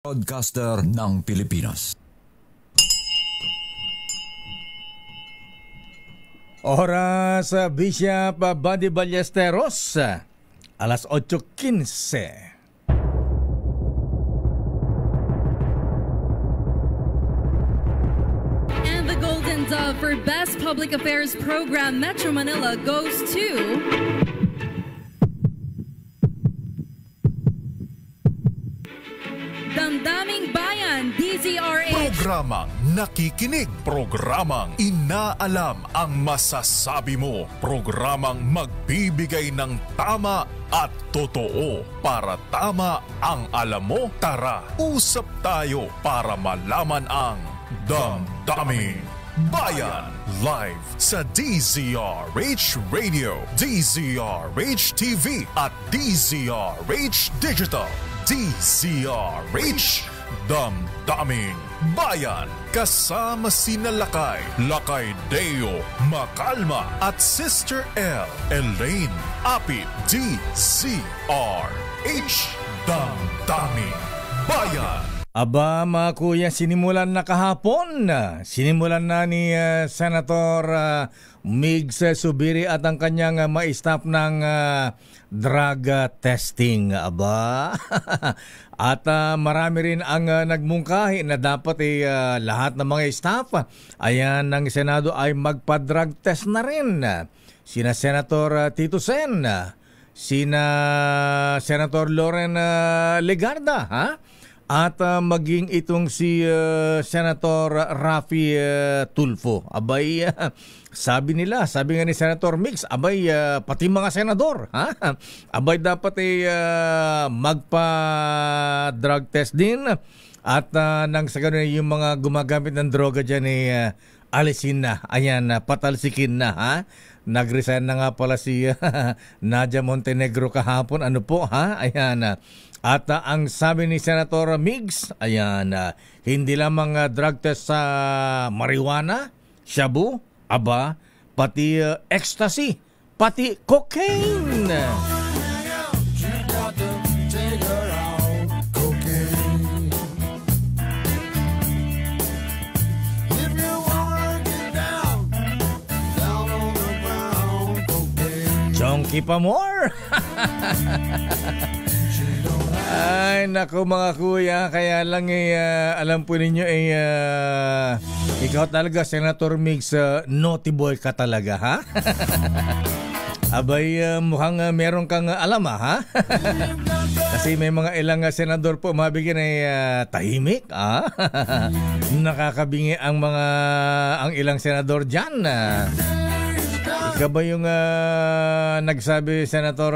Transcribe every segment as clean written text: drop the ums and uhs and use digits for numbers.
Broadcaster ng Pilipinas. Oras Bishop Buddy Ballesteros, alas 8:15. And the Golden Dove for Best Public Affairs Program Metro Manila goes to Damdaming Bayan, DZRH. Programang nakikinig, programang inaalam ang masasabi mo, programang magbibigay ng tama at totoo para tama ang alam mo. Tara, usap tayo para malaman ang Damdaming Bayan. Live sa DZRH Radio, DZRH TV at DZRH Digital. DZRH Damdaming Bayan. Kasama sina Lakay Deo Macalma at Sister L Elaine Apit. DZRH Damdaming Bayan. Aba mga kuya, sinimulan na kahapon. Sinimulan na ni Senator Migs Subiri at ang kanyang ma-stop ng drug testing. Aba. At marami rin ang nagmungkahi na dapat lahat ng mga staff ayan ng Senado ay magpa-drug test na rin. Sina Senator Tito Sen, sina Senator Loren Legarda, ha? At maging itong si Senator Raffy Tulfo. Abay, sabi nga ni Senator Mix, abay, pati mga senador, ha? Abay, dapat magpa-drug test din. At nang sa ganun yung mga gumagamit ng droga dyan alisin na. Ayan, patalsikin na, ha? Nag-resign na nga pala si Nadia Montenegro kahapon. Ano po, ha? Ayan, at ang sabi ni Senator Migs, ayan, hindi lamang drug test sa marijuana, shabu, aba, pati ecstasy, pati cocaine. Chonky pa more. Ay, naku mga kuya, kaya lang alam po ninyo ikaw talaga, Senator Migs, naughty boy ka talaga, ha? Abay, mukhang meron kang alam, ha? Kasi may mga ilang senador po mabigyan tahimik, ha? Nakakabingi ang ilang senador dyan, Ikaw ba yung nagsabi, Senator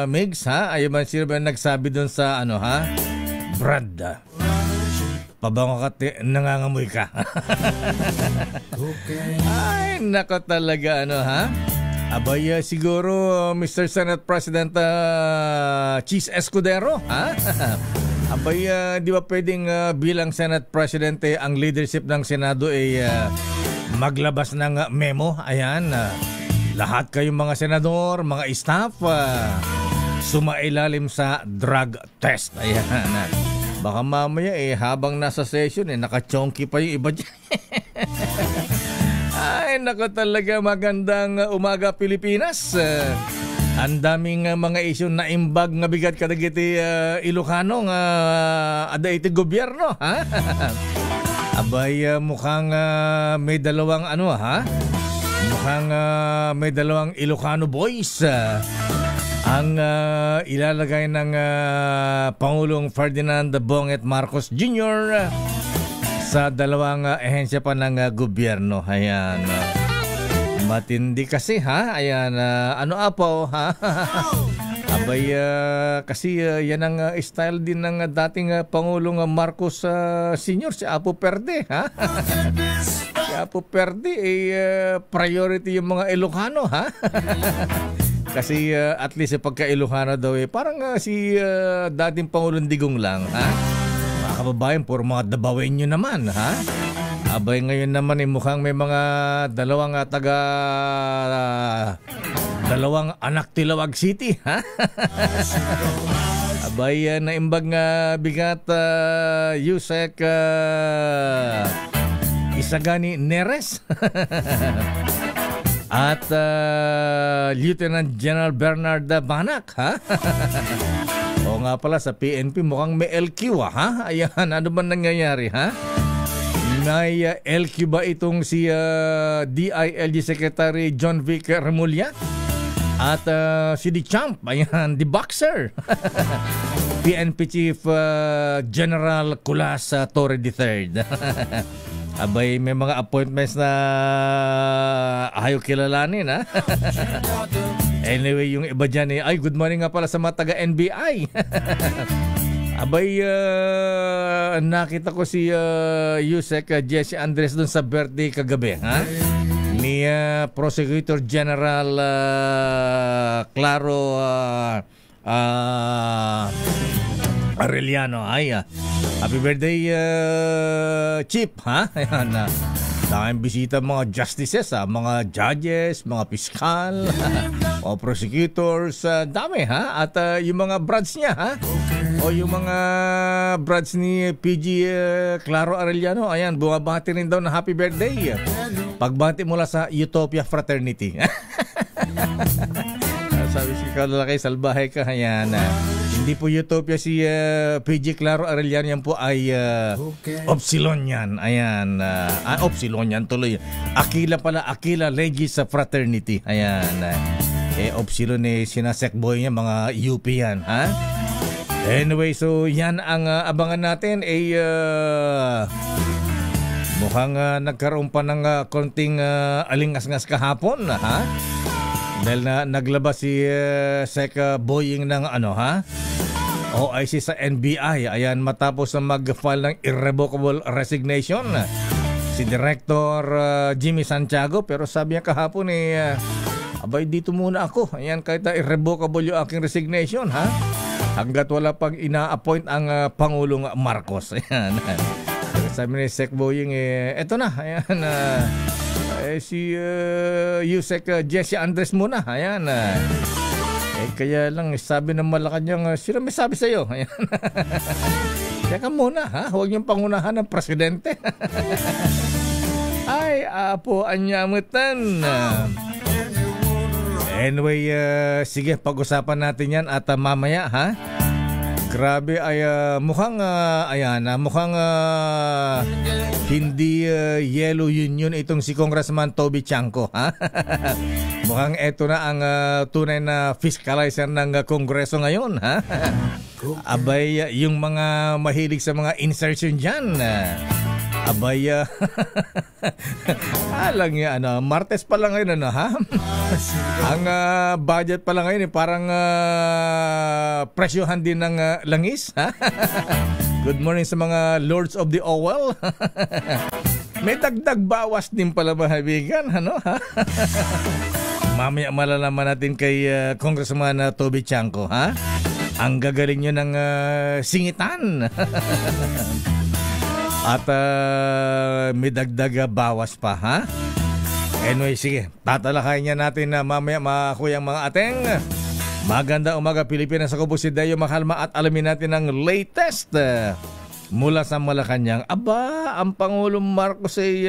Migs, ha? Ay ba sino ba nagsabi doon sa ano, ha? Brad, pabango ka, nangangamoy ka. Ay, nako talaga, ano, ha? Abay, siguro, Mr. Senate President Cheese Escudero, ha? Abay, di ba pwedeng bilang Senate President ang leadership ng Senado maglabas ng memo? Ayan, lahat kayong mga senador, mga staff, sumailalim sa drug test. Ayan. Baka mamaya habang nasa session nakachonky pa yung iba dyan. Ay, nako talaga, magandang umaga Pilipinas. Ang daming mga isyu na imbag nga bigat kadagiti Ilocano nga ada iti gobyerno, ha? Abay, mukhang may dalawang ano, ha? Mukhang may dalawang Ilocano boys ang ilalagay ng Pangulong Ferdinand Bonget Marcos Jr. sa dalawang ehensya pa ng gobyerno. Ayan. Matindi kasi, ha? Ayan. Ano apo, ha? Abay, kasi yan ang style din ng dating Pangulong Marcos Sr. Si Apo Perde, ha? Si Apo Perde, priority yung mga Ilocano, ha? Kasi at least pagka Ilocano daw, parang si dating Pangulong Digong lang, ha? Mga kababayan, puro mga Dabawenyo naman, ha? Abay, ngayon naman mukhang may mga dalawang dalawang anak Tilawag City, ha? Abay, naimbag nga bigat Yusek Isagani Neres at Lieutenant General Bernard Banak, ha? O nga pala, sa PNP mukhang may LQ, ha? Ayan, ano ba nangyayari, ha? May LQ ba itong si DILG Secretary John Vic Remulla? At si The Champ, ayan, The Boxer. PNP Chief General Kulas Torre III. Abay, may mga appointments na ayaw kilalanin, ha? Anyway, yung iba dyan ay good morning nga pala sa mga taga-NBI. Abay, nakita ko si Yusek Jesse Andres dun sa birthday kagabi, ha? Ni Prosecutor General Claro Arellano. Ay, happy birthday, Chip, ha? Ayan, daming bisita mga justices, mga judges, mga piskal, o prosecutors, dami, ha? At yung mga brads niya, ha? O yung mga brads ni PG Claro Arellano, ayan, bumabati rin daw na happy birthday. Pagbati mula sa Utopia Fraternity. Sabi si kalalaki, salbahe ka, ayan. Hindi po Utopia si PG Claro Arellano, yan po ay Opsilon yan. Ayan, Opsilon yan tuloy. Aquila pala, Aquila Legis Fraternity. Ayan, Opsilon sinasekboy niya, mga UP yan, ha? Anyway, so yan ang abangan natin. Mukhang nagkaroon pa ng konting alingas-ngas kahapon, ha? Dahil naglabas si Sec Boying ng OIC sa NBI. Ayan, matapos na mag-file ng irrevocable resignation si Director Jimmy Santiago. Pero sabi niya kahapon abay, dito muna ako. Ayan, kahit irrevocable yung aking resignation, ha? Hanggat wala pang ina-appoint ang Pangulong Marcos. Ayan. Sabi ni Sec Boying, eto na. Ayan, si Yusek Jesse Andres muna. Ayan. Kaya lang, sabi ng Malacanang, sino may sabi sa'yo? Ayan. Teka muna, ha? Huwag niyong pangunahan ng presidente. Ay, apo, anyamutan. Anyway, sige, pag-usapan natin yan at mamaya, ha? Grabe, ay mukhang hindi yellow union itong si Congressman Toby Chanco, ha? Mukhang eto na ang tunay na fiscalizer ng Kongreso ngayon, ha? Abay, yung mga mahilig sa mga insertion dyan, abay, alang yan, Martes pa lang ngayon, ha? Ang budget pa lang ngayon, parang presyohan din ng langis, ha? Good morning sa mga Lords of the Owel. May dagdag bawas din pala, mahabigan, ano, ha? Mamaya malalaman natin kay Congressman Toby Chanco, ha? Ang gagaling nyo ng singitan. At may dagdag bawas pa, ha? Anyway, sige, tatalakayin niya natin na mamaya, mga kuyang, mga ateng. Maganda umaga Pilipinas, ako po si Dayo Makalma at alamin natin ang latest mula sa Malacanang. Aba, ang Pangulong Marcos ay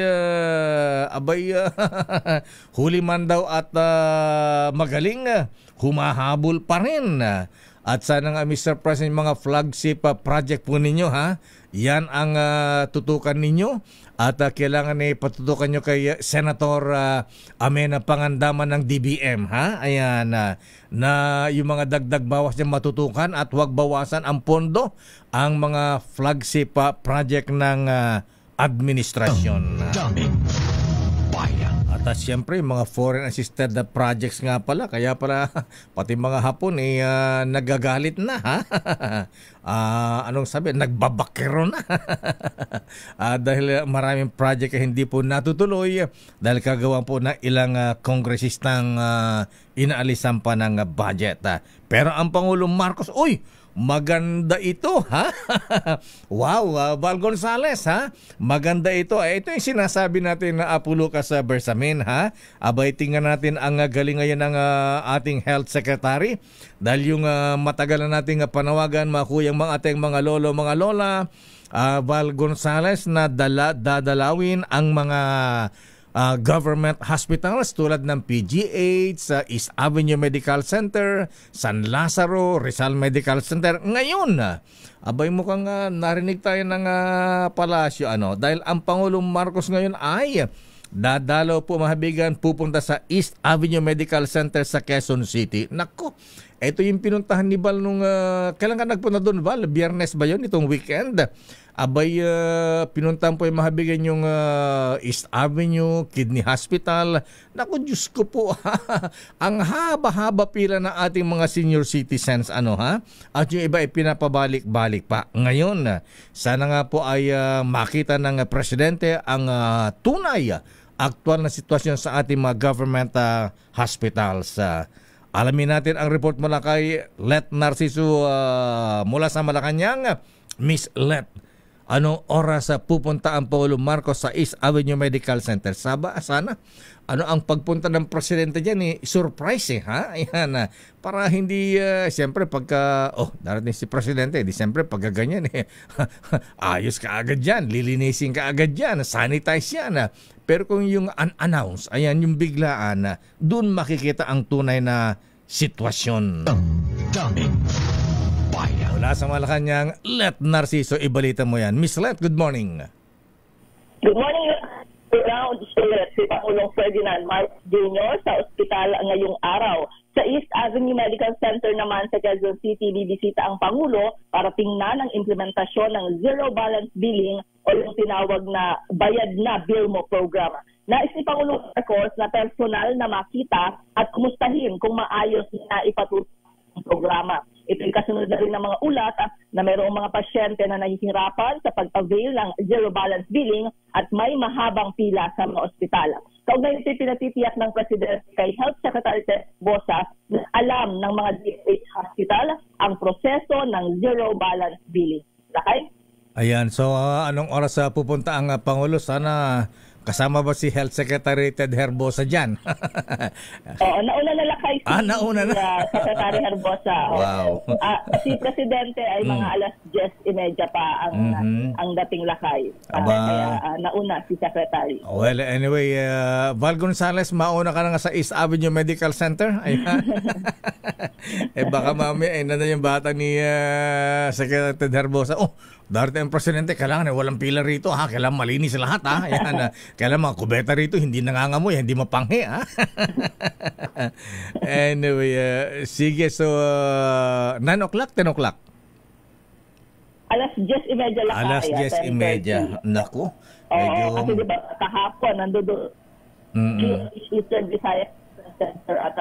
huli man daw at magaling, humahabol pa rin. At sana nga Mr. President, mga flagship project po ninyo, ha? Yan ang tutukan ninyo. At kailangan patutukan nyo kay Senator Amena Pangandaman ng DBM, ha? Ayan, na yung mga dagdag bawas niya matutukan at huwag bawasan ang pondo ang mga flagship project ng administrasyon. Daming bayan. At siyempre, mga foreign assisted projects nga pala. Kaya pala, pati mga Hapon nagagalit na, ha? Anong sabi? Nagbabakero na. Dahil maraming project hindi po natutuloy dahil kagawa po ng ilang kongresistang inaalisan pa ng budget. Pero ang Pangulong Marcos, maganda ito, ha? Wow, Val Gonzales, ha? Maganda ito. Ito yung sinasabi natin na Apo Lucas Bersamin, ha? Abay, tingnan natin ang galing ngayon ng ating Health Secretary. Dahil yung matagal na nating panawagan, mga kuyang, mga ating mga lolo, mga lola, Val Gonzales, na dadalawin ang mga government hospitals tulad ng PGH, East Avenue Medical Center, San Lazaro, Rizal Medical Center. Ngayon, abay mukhang narinig tayo ng palasyo, dahil ang Pangulong Marcos ngayon ay dadalaw po, mahabigan, pupunta sa East Avenue Medical Center sa Quezon City. Nako, ito yung pinuntahan ni Val nung kailan ka nagpunta doon, Val? Biyernes ba yun, itong weekend? Abay, pinuntahan po yung mahabigan yung East Avenue Kidney Hospital. Naku, Diyos ko po, ang haba-haba pila ng ating mga senior citizens, at yung iba ay pinapabalik-balik pa. Ngayon, sana nga po ay makita ng Presidente ang tunay, aktual na sitwasyon sa ating mga government hospitals. Alamin natin ang report mula kay Let Narciso mula sa Malacanang. Miss Let, anong oras pupunta ang Pangulong Marcos sa East Avenue Medical Center? Sana ang pagpunta ng presidente diyan surprise ha? Ayan, para hindi siyempre pagka darating si presidente, di siyempre pagka ganyan ayos ka agad diyan, lilinisin ka agad diyan, sanitize yan. Pero kung yung unannounced, ayan yung biglaan, doon makikita ang tunay na sitwasyon. Damdamin Bayan. Mula sa Malacanang, Let Narciso, ibalita mo yan. Miss Let, good morning. Good morning. Round si Pangulong Ferdinand Marcos Jr. sa ospital ngayong araw. Sa East Avenue Medical Center naman sa Quezon City, bibisita ang Pangulo para tingnan ang implementasyon ng Zero Balance Billing o yung tinawag na Bayad na Bill Mo program. Nais ni Pangulong Marcos na personal na makita at kumustahin kung maayos na ipatuloy ang programa. Ito'y kasunod na rin ng mga ulat na mayroong mga pasyente na nahihirapan sa pag-avail ng zero balance billing at may mahabang pila sa mga ospital. Kaugnay ito'y pinatitiyak ng Presidente kay Health Secretary Ted Bosa na alam ng mga DOH hospital ang proseso ng zero balance billing. Lakay? Ayan, so anong oras pupunta ang Pangulo? Sana kasama ba si Health Secretary Ted Herbosa dyan? Oo, nauna na lakay si nauna na. Secretary Herbosa. Wow. Si Presidente ay mga alas 10:30 pa ang dating lakay. Kaya nauna si Secretary. Well, anyway, Val Gonzales, mauna ka na nga sa East Avenue Medical Center. Ayan. Baka mamaya, na yung bata ni Secretary Ted Herbosa. Darating ang presidente, kailangan walang pila rito, ha? Kailangan malinis lahat, ha? Ayan, kailangan mga kubeta rito, hindi nangangamoy, hindi mapanghi, ha? Anyway, sige, so 9 o'clock, 10 o'clock? Alas 10:30 lang. Alas 10:30. Naku. Oo, kasi diba kahapon, nandoon Eastern Visayas Center at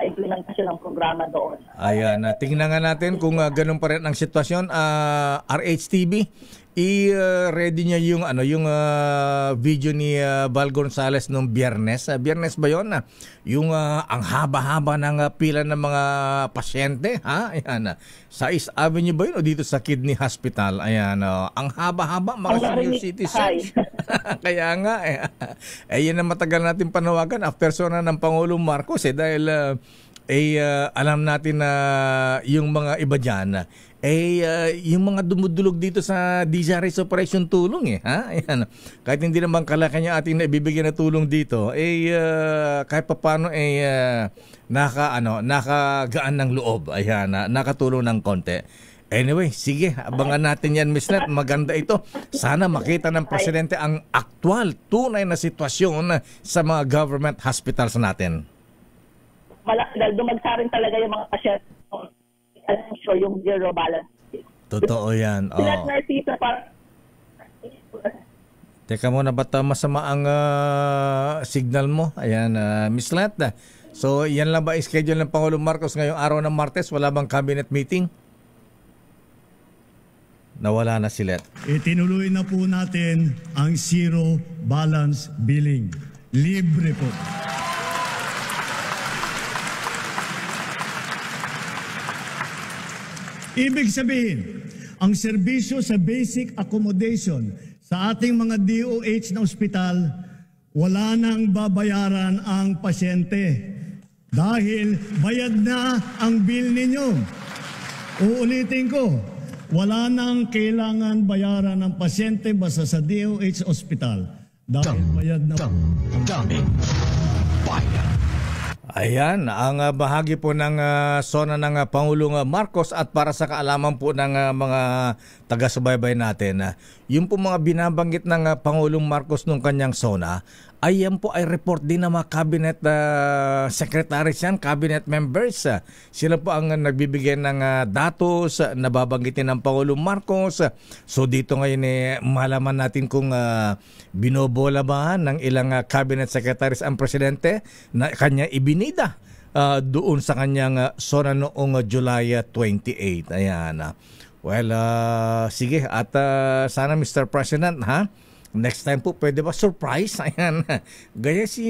implementasyon ng programa doon. Ayan, tingnan nga natin kung ganun pa rin ang sitwasyon. RHTV, i-ready niya yung video ni Val Gonzales nung Biyernes. Biyernes ba 'yon? Yung ang haba-haba ng pila ng mga pasyente, ha? Ayan. Sa East Avenue ba 'yun o dito sa Kidney Hospital? Ayan, ang haba-haba mga senior citizens. Kaya nga yan ang matagal natin panawagan after sona ng Pangulong Marcos dahil alam natin na yung mga iba dyan yung mga dumudulog dito sa DZRH Operation Tulong ha? Ayan. Kahit hindi naman kalaki niya ating naibibigyan na tulong dito kahit paano nakagaan ng loob, ayan, nakatulong ng konti. Anyway, sige, abangan natin yan, Ms. Let. Maganda ito. Sana makita ng Presidente ang aktual, tunay na sitwasyon sa mga government hospitals natin. Malaki dahil dumagsarin talaga yung mga pasyente. Alam sure yung zero balance. Totoo yan. Teka muna, ba't masama ang signal mo? Ayan, Ms. Let. So, yan lang ba schedule ng Pangulong Marcos ngayong araw ng Martes? Wala bang cabinet meeting? Nawala na si Let. Itinuloy na po natin ang zero balance billing. Libre po. Ibig sabihin, ang serbisyo sa basic accommodation sa ating mga DOH na ospital, wala nang babayaran ang pasyente dahil bayad na ang bill ninyo. Uulitin ko, wala nang kailangan bayaran ng pasyente basta sa DOH ospital dahil bayad na Daming Bayan. Ayan, ang bahagi po ng sona ng Pangulong Marcos at para sa kaalaman po ng mga taga-subaybay natin, yung po mga binabanggit ng Pangulong Marcos nung kanyang sona, ay yan po ay report din ng mga cabinet secretaries yan, cabinet members. Sila po ang nagbibigay ng datos na babanggitin ng Pangulong Marcos. So dito ngayon malaman natin kung binobola ba ng ilang cabinet secretaries ang presidente na kanya ibinida doon sa kanyang sona noong July 28. Ayan. Well, sige at sana Mr. President, next time po, pwede ba surprise? Ayan. Gaya si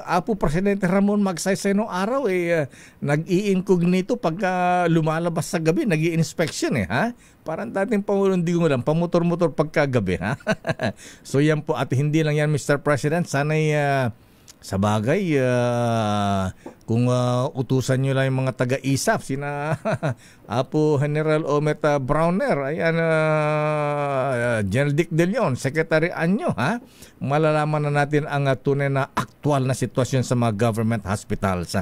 Apo Presidente Ramon Magsaysay noong araw, nag-i-incognito pagka lumalabas sa gabi, nag-i-inspection Parang dating Pangulong Digong lang, pamotor-motor pagkagabi, So yan po, at hindi lang yan Mr. President, sana'y sa bagay, kung utusan nyo lang yung mga taga-ISAF, sina Apo General Omet Browner, ayan, General Dick De Leon, Secretary Anyo, malalaman na natin ang tunay na aktual na sitwasyon sa mga government hospitals.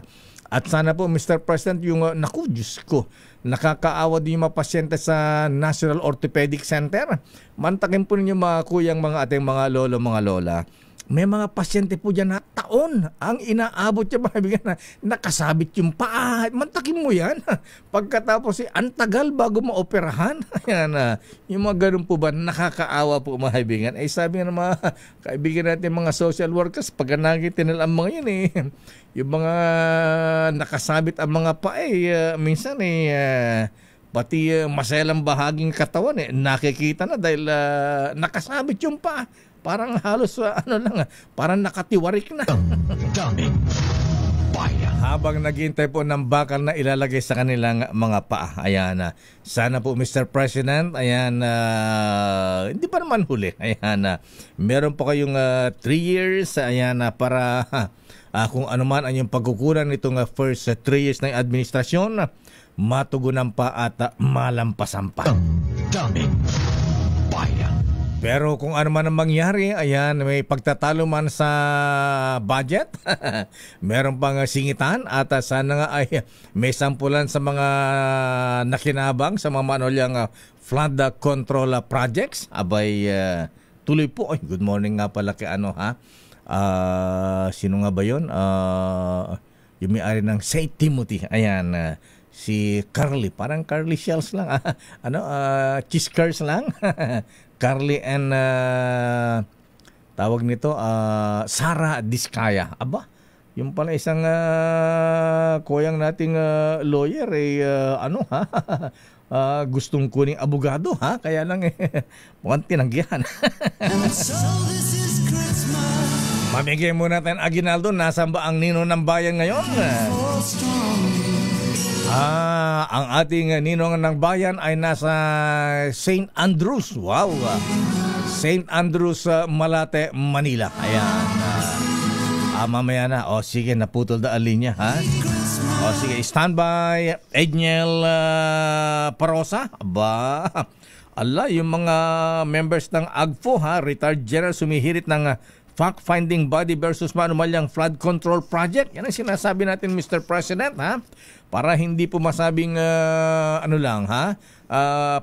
At sana po, Mr. President, yung, Diyos ko, nakakaawa din yung mga pasyente sa National Orthopedic Center. Mantakin po ninyo mga kuyang, mga ating mga lolo, mga lola. May mga pasyente po dyan na taon ang inaabot niya, na nakasabit yung paa. Mantakin mo yan. Pagkatapos ang tagal bago maoperahan. Ayan, yung mga ganun po ba, nakakaawa po mga kaibigan. Sabi nga ng mga kaibigan natin, mga social workers, pag nagitin nila ang mga yun yung mga nakasabit ang mga paa minsan pati maselang bahaging katawan nakikita na dahil nakasabit yung paa. Parang halos parang nakatiwarik na. Daming Bayan. Habang naghihintay po ng bakal na ilalagay sa kanilang mga paa. Ayan, sana po Mr. President, ayan, hindi pa naman huli. Ayan, meron po kayong 3 years, ayan, para kung ano man ang yung pagkukulan nitong first 3 years ng administrasyon, matugunan pa at malampasan pa. Daming Bayan. Pero kung ano man ang mangyari, ayan, may pagtatalo man sa budget, meron pang singitan at sana nga ay may sampulan sa mga nakinabang sa mga manolyang flood control projects. Abay, tuloy po. Ay, good morning nga pala kay sino nga ba yun? Yung may-ari ng St. Timothy. Ayan, si Carly. Parang Carly Shells lang. Cheese curls lang. Carly and tawag nito Sara Diskaya. Aba, yung pala isang kuyang nating lawyer gustong kuning abogado kaya lang mukhang tinanggihan. Mamigay muna natin aginaldo, nasaan ba ang Nino ng Bayan ngayon? Ang ating ninong ng bayan ay nasa St. Andrews. Wow! St. Andrews, Malate, Manila. Ayan. Mamaya na. Sige, naputol da ang linya, sige, standby. Edniel Parosa. Aba, yung mga members ng AGFO, retired general, sumihirit ng fact-finding body versus manumalyang flood control project. Yan ang sinasabi natin, Mr. President, para hindi po masabing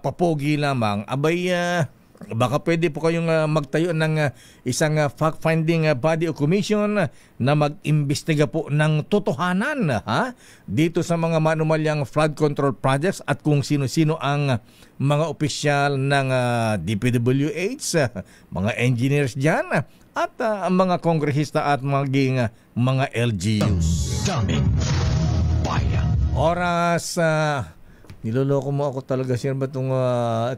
papogi lamang. Abay, baka pwede po kayong magtayo ng isang fact-finding body o commission na mag-imbestiga po ng totohanan dito sa mga manumalyang flood control projects at kung sino-sino ang mga opisyal ng DPWH, mga engineers dyan, at mga kongresista at maging mga LGUs. Daming Bayan. Oras, niloloko mo ako talaga. Sino ba itong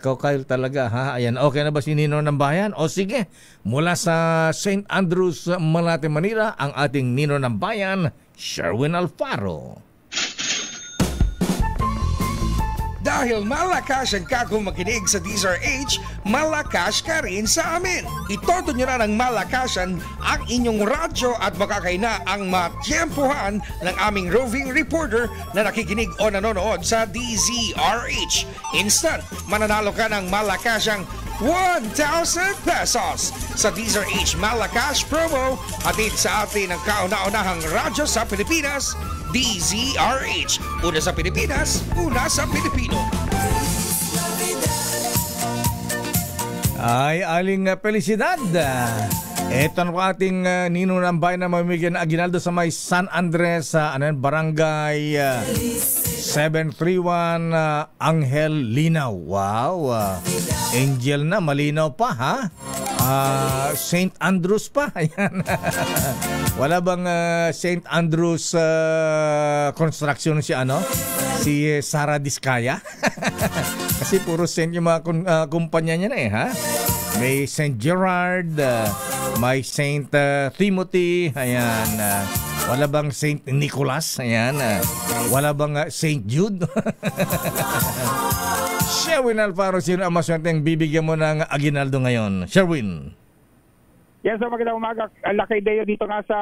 ikaw, Kyle, talaga, Ayan, okay na ba si Nino ng Bayan? O sige, mula sa St. Andrews, Malate, Manila, ang ating Nino ng Bayan, Sherwin Alfaro. Dahil malakas ang kakong makinig sa DZRH, malakas ka rin sa amin. Itoto nyo na ng malakasan ang inyong radyo at makakay na ang matyempohan ng aming roving reporter na nakikinig o nanonood sa DZRH. Instant, mananalo ka ng malakasang 1,000 pesos sa DZRH Malakas promo hatid sa atin ng kauna-unahang radyo sa Pilipinas, DZRH. Una sa Pilipinas, una sa Pilipino. Ay, aling felicidad. Ito na po ating ninong ng bayan na mamimigyan ng aginaldo sa may San Andres, Barangay 731 Angel Linaw. Wow. Angel na, malinaw pa ha. St. Andrews pa. Ayan. Wala bang St. Andrews construction si Sara Diskaya? Kasi puro St. yung mga kumpanya niya na ha. May St. Gerard, may St. Timothy, ayan. Wala bang St. Nicholas, ayan. Wala bang St. Jude? Sherwin Alfaro, sino ang maswerteng bibigyan mo ng aginaldo ngayon? Sherwin. Yes, magandang umaga. Lakay Deo dito nga sa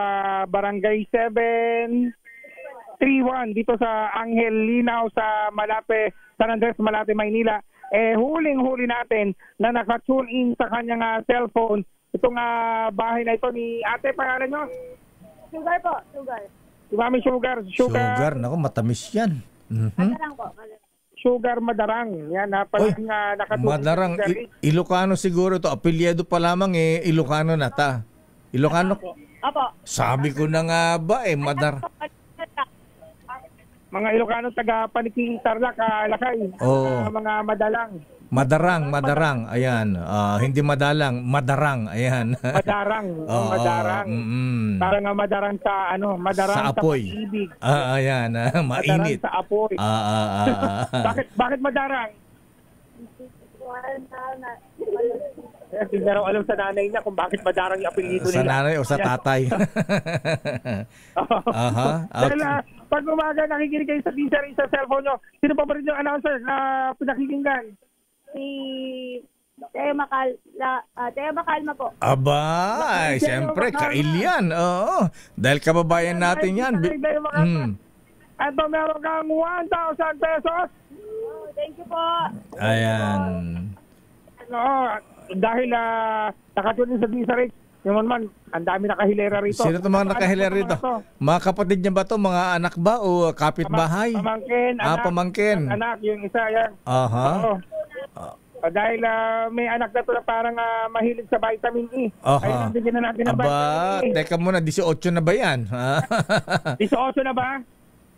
Barangay 731 dito sa Angel Linaw sa Malate, San Andres, Malate, Maynila. Huling-huli natin na naka-tune in sa kanyang cellphone itong bahay na ito ni ate, pangalan nyo? Sugar po, sugar. Si Mami Sugar. Sugar, naku, matamis yan. Madarang po. Sugar Madarang. Yan, nakatulong. Madarang, Ilocano siguro to. Apelyido pa lamang Ilocano na ta. Ilocano? Opo. Sabi ko na nga ba Mga Ilocano taga Paniking Tarlac, Lakay. Mga madalang. Madarang. Ayan. Hindi madalang, madarang. Ayan. Madarang. Madarang. Parang madarang sa madarang sa apoy. Pag-ibig. Ayan. Mainit. Madarang sa apoy. Bakit madarang? Hindi na raw alam sa nanay niya kung bakit madarang yung apelyido nila. Sa nanay o sa tatay? Dahil pag umaga nakikinig kayo sa teaser sa cellphone nyo, sino pa ba rin yung announcer na pinakikinggan? Si Teo Macalma po. Aba, siyempre, kailian. Oo. Dahil kababayan natin yan. At meron kang 1,000 pesos. Thank you po. Ayan. Dahil nakatunin sa DZRH, yung man, ang dami nakahilera rito. Sino itong mga nakahilera rito? Mga kapatid niya ba ito? Mga anak ba o kapitbahay? Pamangkin. Pamangkin. Anak, yung isa yan. Dahil may anak na ito na parang mahilig sa vitamin E. Ay, nabigyan na natin ng vitamin E. Teka muna, 18 na ba yan? 18 na ba?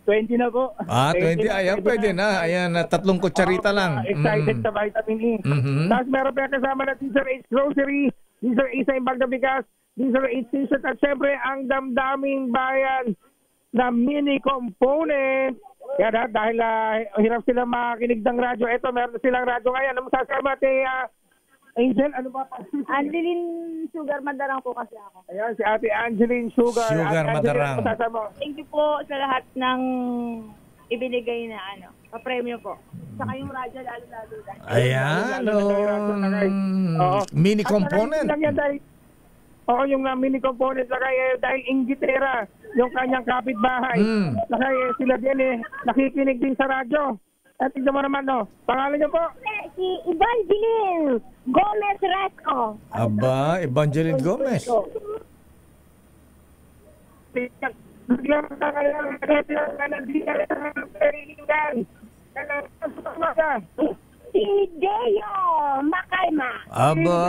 20 na po. 20. Ayan, pwede na. Ayan, 3 kutsarita lang. Excited sa vitamin E. Tapos meron pa kasama na DZRH Grocery, DZRH sa Imbag na Bigas, DZRH T-shirt at syempre ang damdaming bayan na mini component. Kaya dahil hirap sila makinig ng radyo. Ito, meron silang radyo ngayon. Ano masasama Angel, ano ba? Angeline Sugar Madarang po kasi ako. Ayan, si Ate Angeline Sugar. Madarang. Thank you po sa lahat ng ibinigay na pa-premyo po. Saka yung radyo lalo-lalo. Ayan, mini component. Yung mini component dahil inggitera yung kanyang kapitbahay. Sila din nakikinig din sa radyo. At tignan mo naman, pangalan niyo po? Si Evangeline Gomez Resco. Aba, Evangeline Gomez. Si Deo Macalma. Aba.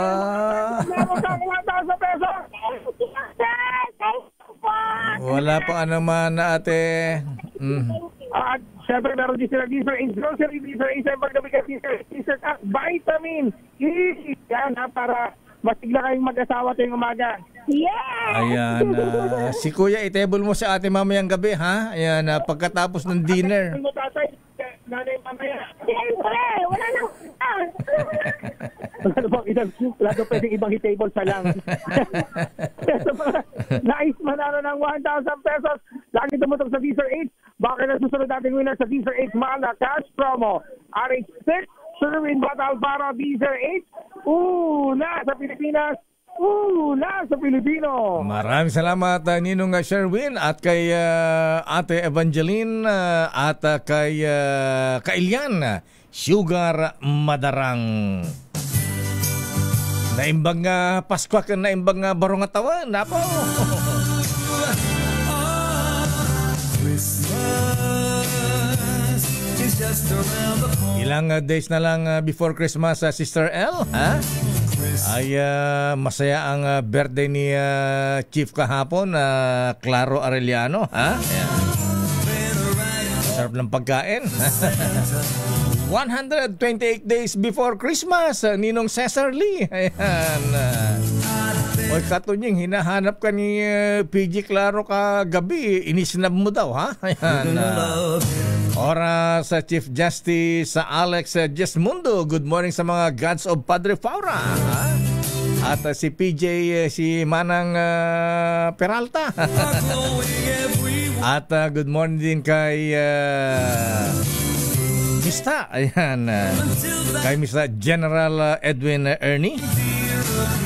Wala pa naman na ate. At syempre meron din sila DZRH Grocery, DZRH sa pagdabigas, DZRH at vitamin E. Yan para masigla kayong mag-asawa tuwing umaga. Yes! Ayan. Si Kuya, itable mo sa ate mamayang gabi, ha? Ayan, pagkatapos ng dinner. Nanay, mamaya. Siyempre, wala nang wala na pwedeng ibang table sa lang. Nais manalo ng 1,000 pesos. Lagi tumutok sa DZRH. Bakit ang susunod nating winner sa Teaser 8 Malacash promo? RH6, Sherwin Batal para Teaser 8. Una sa Pilipinas, una sa Pilipino. Maraming salamat Ninong Sherwin at kay Ate Evangeline at kay Kailian Sugar Madarang. Naimbang Pasko ka, naimbang barong atawa. Napo. Ilang days na lang before Christmas, Sister L, ha? Ay masaya ang birthday ni Chief kahapon, Claro Arellano, ha? Ayan. Sarap ng pagkain. 128 days before Christmas, Ninong Cesar Lee. Ayan. Oy, katunying, hinahanap ka ni PG Claro kagabi, inisinab mo daw, ha? Ayan. Oras sa Chief Justice sa Alex Jesmundo. Good morning sa mga gods of Padre Faura, ha? At si PJ, si Manang Peralta. At good morning din kay Mista. Ayan. Kay Mista General Edwin Ernie.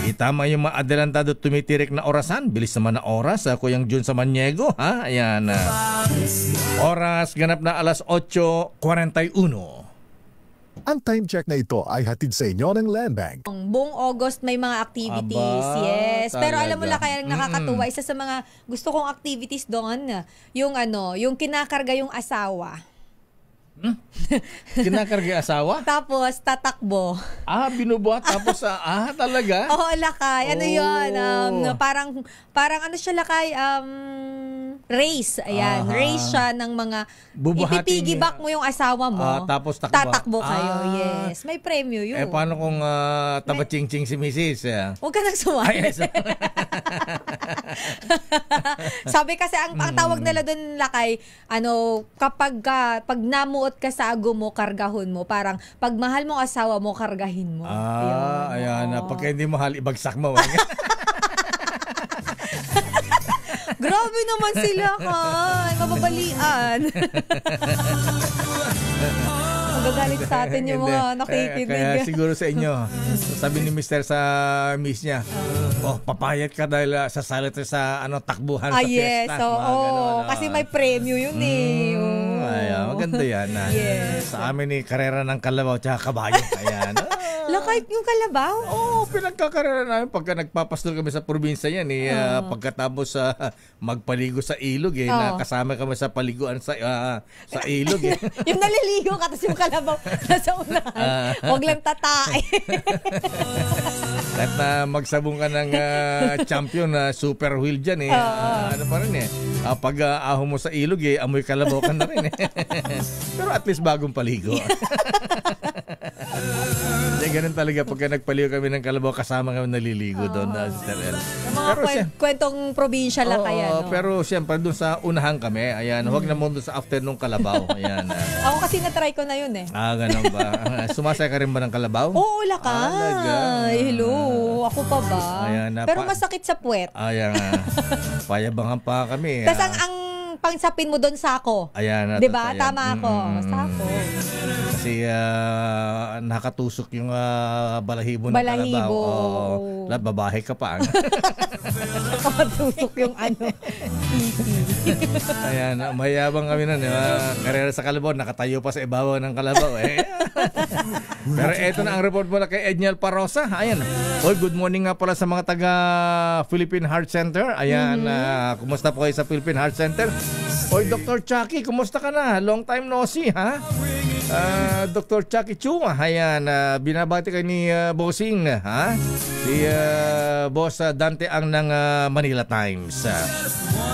Itama yung mga adelantado tumitirik na orasan. Bilis naman na oras, Kuyang Jun sa Maniego, ha? Ayan. Oras ganap na alas 8:41. Ang time check na ito ay hatid sa inyo ng Land Bank. Buong August may mga activities, Aba, yes. Pero talaga. alam mo lang kaya nakakatuwa, isa sa mga gusto kong activities doon, yung kinakarga yung asawa. Kinakarga asawa? Tapos tatakbo. Binubuhat tapos talaga? Oo, lakay. Ano yun? Parang ano siya lakay? Race. Ayan. Race siya ng mga ipipigibak mo yung asawa mo. Tapos tatakbo kayo. Yes. May premyo yun. Paano kung taba-ching-ching si Mrs.? Huwag ka nang sumali. Sabi kasi ang tawag nila doon lakay, kapag pag namuot ka sa ago mo, kargahon mo. Parang pag mahal mo asawa mo, kargahin mo. Ayan. Pagka hindi mahal, ibagsak mo. Grabe naman sila, Kay. Mababalian. Magagalit sa atin yung mga nakikinig. Kaya siguro sa inyo, sabi ni Mr. sa miss niya, papayat ka dahil sasalit sa takbuhan sa yes, fiesta. Kasi may premyo yun Maganda yan. Yes. Sa amin karera ng kalabaw tsaka kabayo. Ayan. Lakay yung kalabaw? Pinagkakarera namin pagka nagpapastol kami sa probinsya yan. Pagkatapos magpaligo sa ilog, nakasama kami sa paliguan sa ilog. Yung naliligo ka, tapos yung kalabaw nasa unahan. Huwag lang tatae. At magsabong ka ng champion na super wheel dyan. Ano pa rin pag aho mo sa ilog, amoy kalabaw ka na rin. Pero at least bagong paligo. Ganun talaga pagka nagpaligo kami ng kalabaw, kasama kami naliligo doon. Sister El. Mga kwentong probinsya lang kaya. Pero siyempre doon sa unahan kami, ayan, huwag naman doon sa afternoon kalabaw. Ayan. Ako kasi na-try ko na yun ganun ba? Sumasaya ka rin ba ng kalabaw? Oo, lakay. Hello, ako pa ba? Ayan, pero masakit sa puwet. Ayan, payabangan pa kami. Tapos ang pangsapin mo doon sako. Ayan. Diba? Tama ako. Sako. Kasi nakatusok yung balahibo ng kalabaw. Babahe ka pa. Nakatusok yung Ayan, mayabang kami na. Karera sa kalabaw, nakatayo pa sa ibabaw ng kalabaw. Pero eto na ang report mula kay Edniel Parosa. Ayan. Good morning nga pala sa mga taga Philippine Heart Center. Ayan, kumusta po kayo sa Philippine Heart Center? Dr. Chucky, kumusta ka na? Long time no see, ha? Dr. Chucky Chua, ayan, binabati kayo ni Bossing, ha? Si Boss Dante ang ng Manila Times.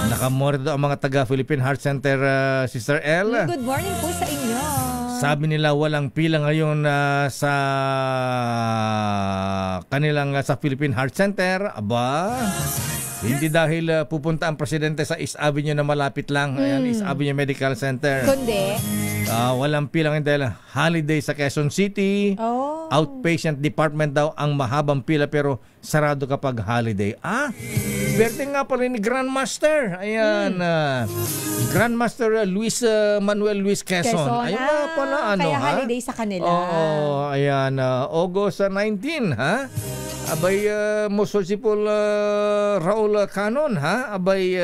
Nakamonitor ang mga taga Philippine Heart Center, Sister L. Good morning po sa inyo. Sabi nila walang pila ngayon sa kanilang sa Philippine Heart Center. Aba, Hindi dahil pupunta ang presidente sa East Avenue na malapit lang, ayan, East Avenue Medical Center. Kundi? Walang pilang dahil holiday sa Quezon City. Outpatient department daw ang mahabang pila pero sarado kapag holiday. Birthday nga pala ni Grandmaster. Ayan, Grandmaster Luis Manuel Luis Quezon. Ayun nga pala, kaya holiday sa kanila. Ayan, August 19, ha? Abay, Musulsipol Raul Canon, ha? Abay,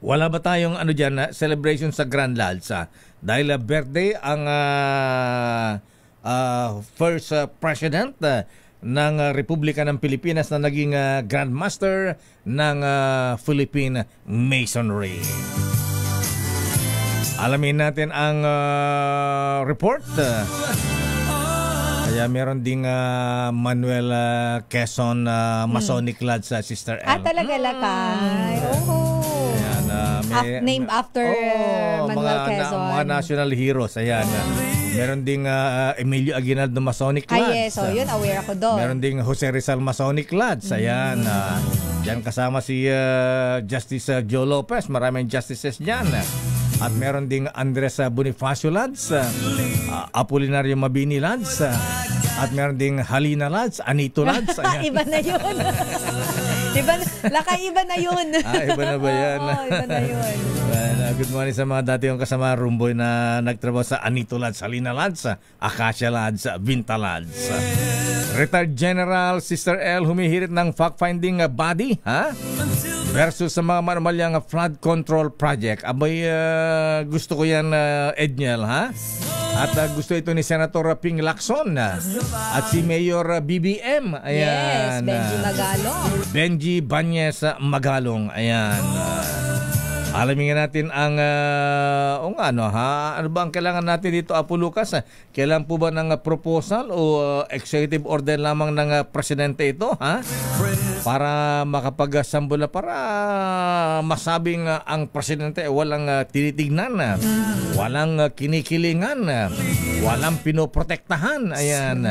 wala ba tayong dyan, celebration sa Grand Lalsa? Dahil birthday ang first president ng Republika ng Pilipinas na naging Grand Master ng Philippine Masonry. Alamin natin ang report. Kaya meron ding Manuel Quezon Masonic Lodge sa Sister L. Talaga lakay. Named after Manuel Quezon. Mga national heroes. Ayan. Meron ding Emilio Aguinaldo Masonic Lodge. Yes, so yun, aware ako doon. Meron ding Jose Rizal Masonic Lodge. Ayan. Diyan kasama si Justice Joe Lopez. Maraming justices diyan. At meron ding Andres Bonifacio Lodge, Apolinario Mabini Lodge, at meron ding Halina Lodge, Anito Lodge. Iba na yun. Iba na yun. Iba na ba yan? Iba na yun. Good morning sa mga dati yung kasama Rumboy na nagtrabaho sa Anito Lodge, Halina Lodge, Acacia Lodge, Vinta Lodge. Retired General Sister L humihirit ng fact-finding body, versus sa mga manumalyang flood control project. Abay, gusto ko yan, Edniel, ha? At gusto ito ni Senator Ping Lacson at si Mayor BBM. Ayan. Yes, Benji Magalong. Benji Banyes Magalong. Ayan. Alamin natin ang ano ba ang kailangan natin dito, Apo Lucas? Kailangan po ba ng proposal o executive order lamang ng presidente ito, ha? Para makapag-sambula, para masabing ang presidente walang tinitignan, walang kinikilingan, walang pinoprotektahan. Ayan.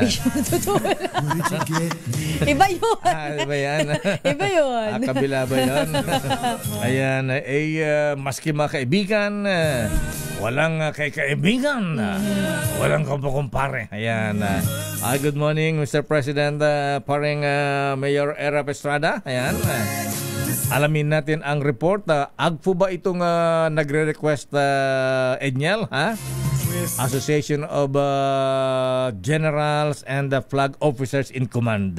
Iba yun. Iba yan. Iba yun. Kabila ba yun? Ayan. Maski mga kaibigan, walang kaibigan, walang kumpare. Ayan. Good morning, Mr. President, paring Mayor Erap Estrada. Ayan. Alamin natin ang report. Agpo ba itong nagre-request, Edniel, ha? Association of Generals and Flag Officers in Command.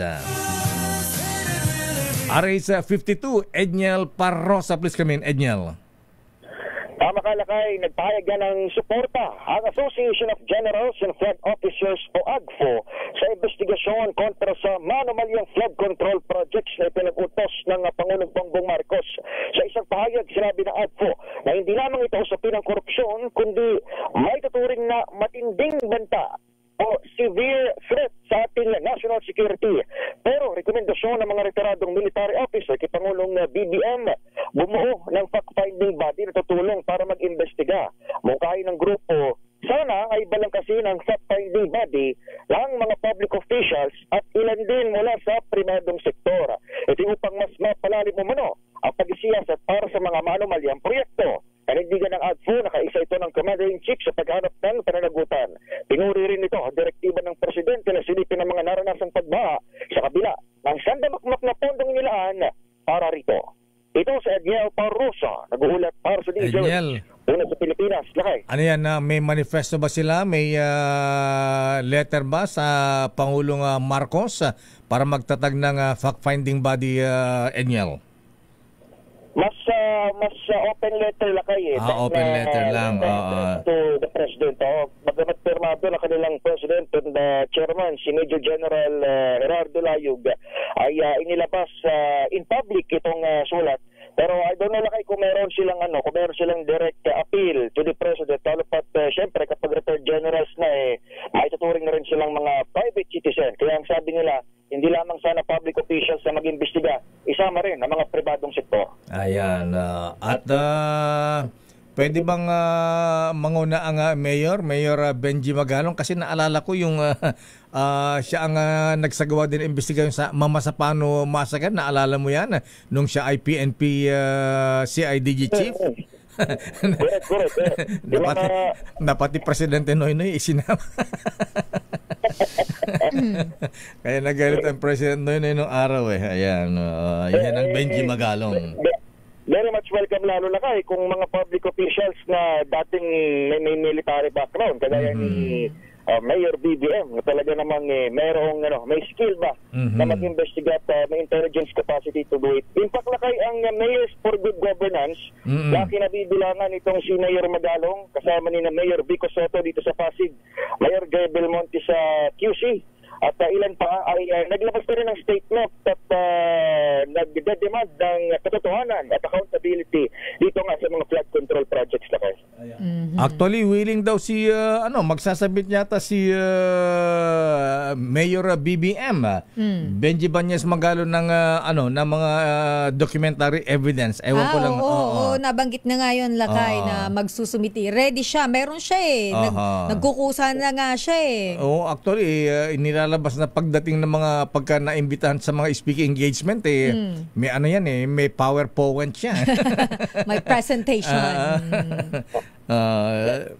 RS 52, Edniel Parrosa. Please come in, Edniel. Tama ka, Lakay. Nagpahayag yan ng suporta ang Association of Generals and Flag Officers o AGFO sa investigasyon kontra sa manumalyang flood control projects na ipinag-utos ng Pangulong Bongbong Marcos. Sa isang pahayag, sinabi ng AGFO na hindi lamang ito usapin ng korupsyon, kundi may tuturing na matinding banta o severe threat sa ating national security. Pero rekomendasyon ng mga retiradong military officer kay Pangulong BBM bumuo ng fact-finding body na tutulong para mag-imbestiga. Mungkahin ng grupo, sana ay balangkasin ng fact-finding body ng mga public officials at ilan din mula sa pribadong sektor. Ito upang mas mapalalim umano ang pag-isiyasat para sa mga manumalyang proyekto. Kanindigan ng AGFO na kaisa ito ng Commander-in-Chief sa paghanap ng pananagutan. Pinuri rin ito ang direktiba ng Presidente na silipin ng mga naranasang pagbaha sa kabila ng sandamakmak na pondong nilaan para rito. Ito sa Edniel Parrosa, nag-uulat para sa DJ. Una sa Pilipinas, Lakay. Ano yan, may manifesto ba sila? May letter ba sa Pangulong Marcos para magtatag ng fact-finding body, Edniel? Mas open letter, Lakay. Open letter lang. To the President. Bagamat pirmado na kanilang President and Chairman, si Major General Gerardo Layug, ay inilabas in public itong sulat. Pero I don't know, Lakay, kung meron silang direct appeal to the President. Lalo pat, syempre, kapag retired generals na ay tuturing na rin silang mga private citizen. Kaya ang sabi nila, hindi lamang sana public officials na mag-imbestiga, isama rin ang mga pribadong sektor. Ayan. Pwede bang manguna ang Mayor Benji Magalong? Kasi naalala ko yung siya ang nagsagawa din ng investigasyon sa Mamasapano Massacre. Naalala mo yan? Nung siya ay PNP CIDG chief. Correct. Napati Presidente Noynoy isinama. Kaya nagalit ang President Noynoy nung araw eh. Ayan, yan ang Benji Magalong. Very much welcome lalo na kung mga public officials na dating may military background kagaya ni Mayor BBM na talaga namang mayroong may skill ba na mag-investigate, may intelligence capacity to do it. In fact, lakay ang Mayors for Good Governance na kinabibilangan itong si Mayor Magalong kasama ni na Mayor Vico Soto dito sa Pasig, Mayor Gay Belmonte sa QC, at ilan pa ay naglabas na rin ng statement at nagdedemand ng katotohanan at accountability dito nga sa mga flood control projects na kayo. Actually, willing daw si magsasabit yata si Mayor BBM Benji Banyes Magalo ng ng mga documentary evidence. Ewan ko lang. Oo, nabanggit na nga yun, Lakay, na magsusumiti. Ready siya. Meron siya eh. Nagkukusa na nga siya eh. Oo, actually, nilalabas na pagdating ng mga pagka naimbitahan sa mga speaking engagement may may PowerPoint siya. May presentation.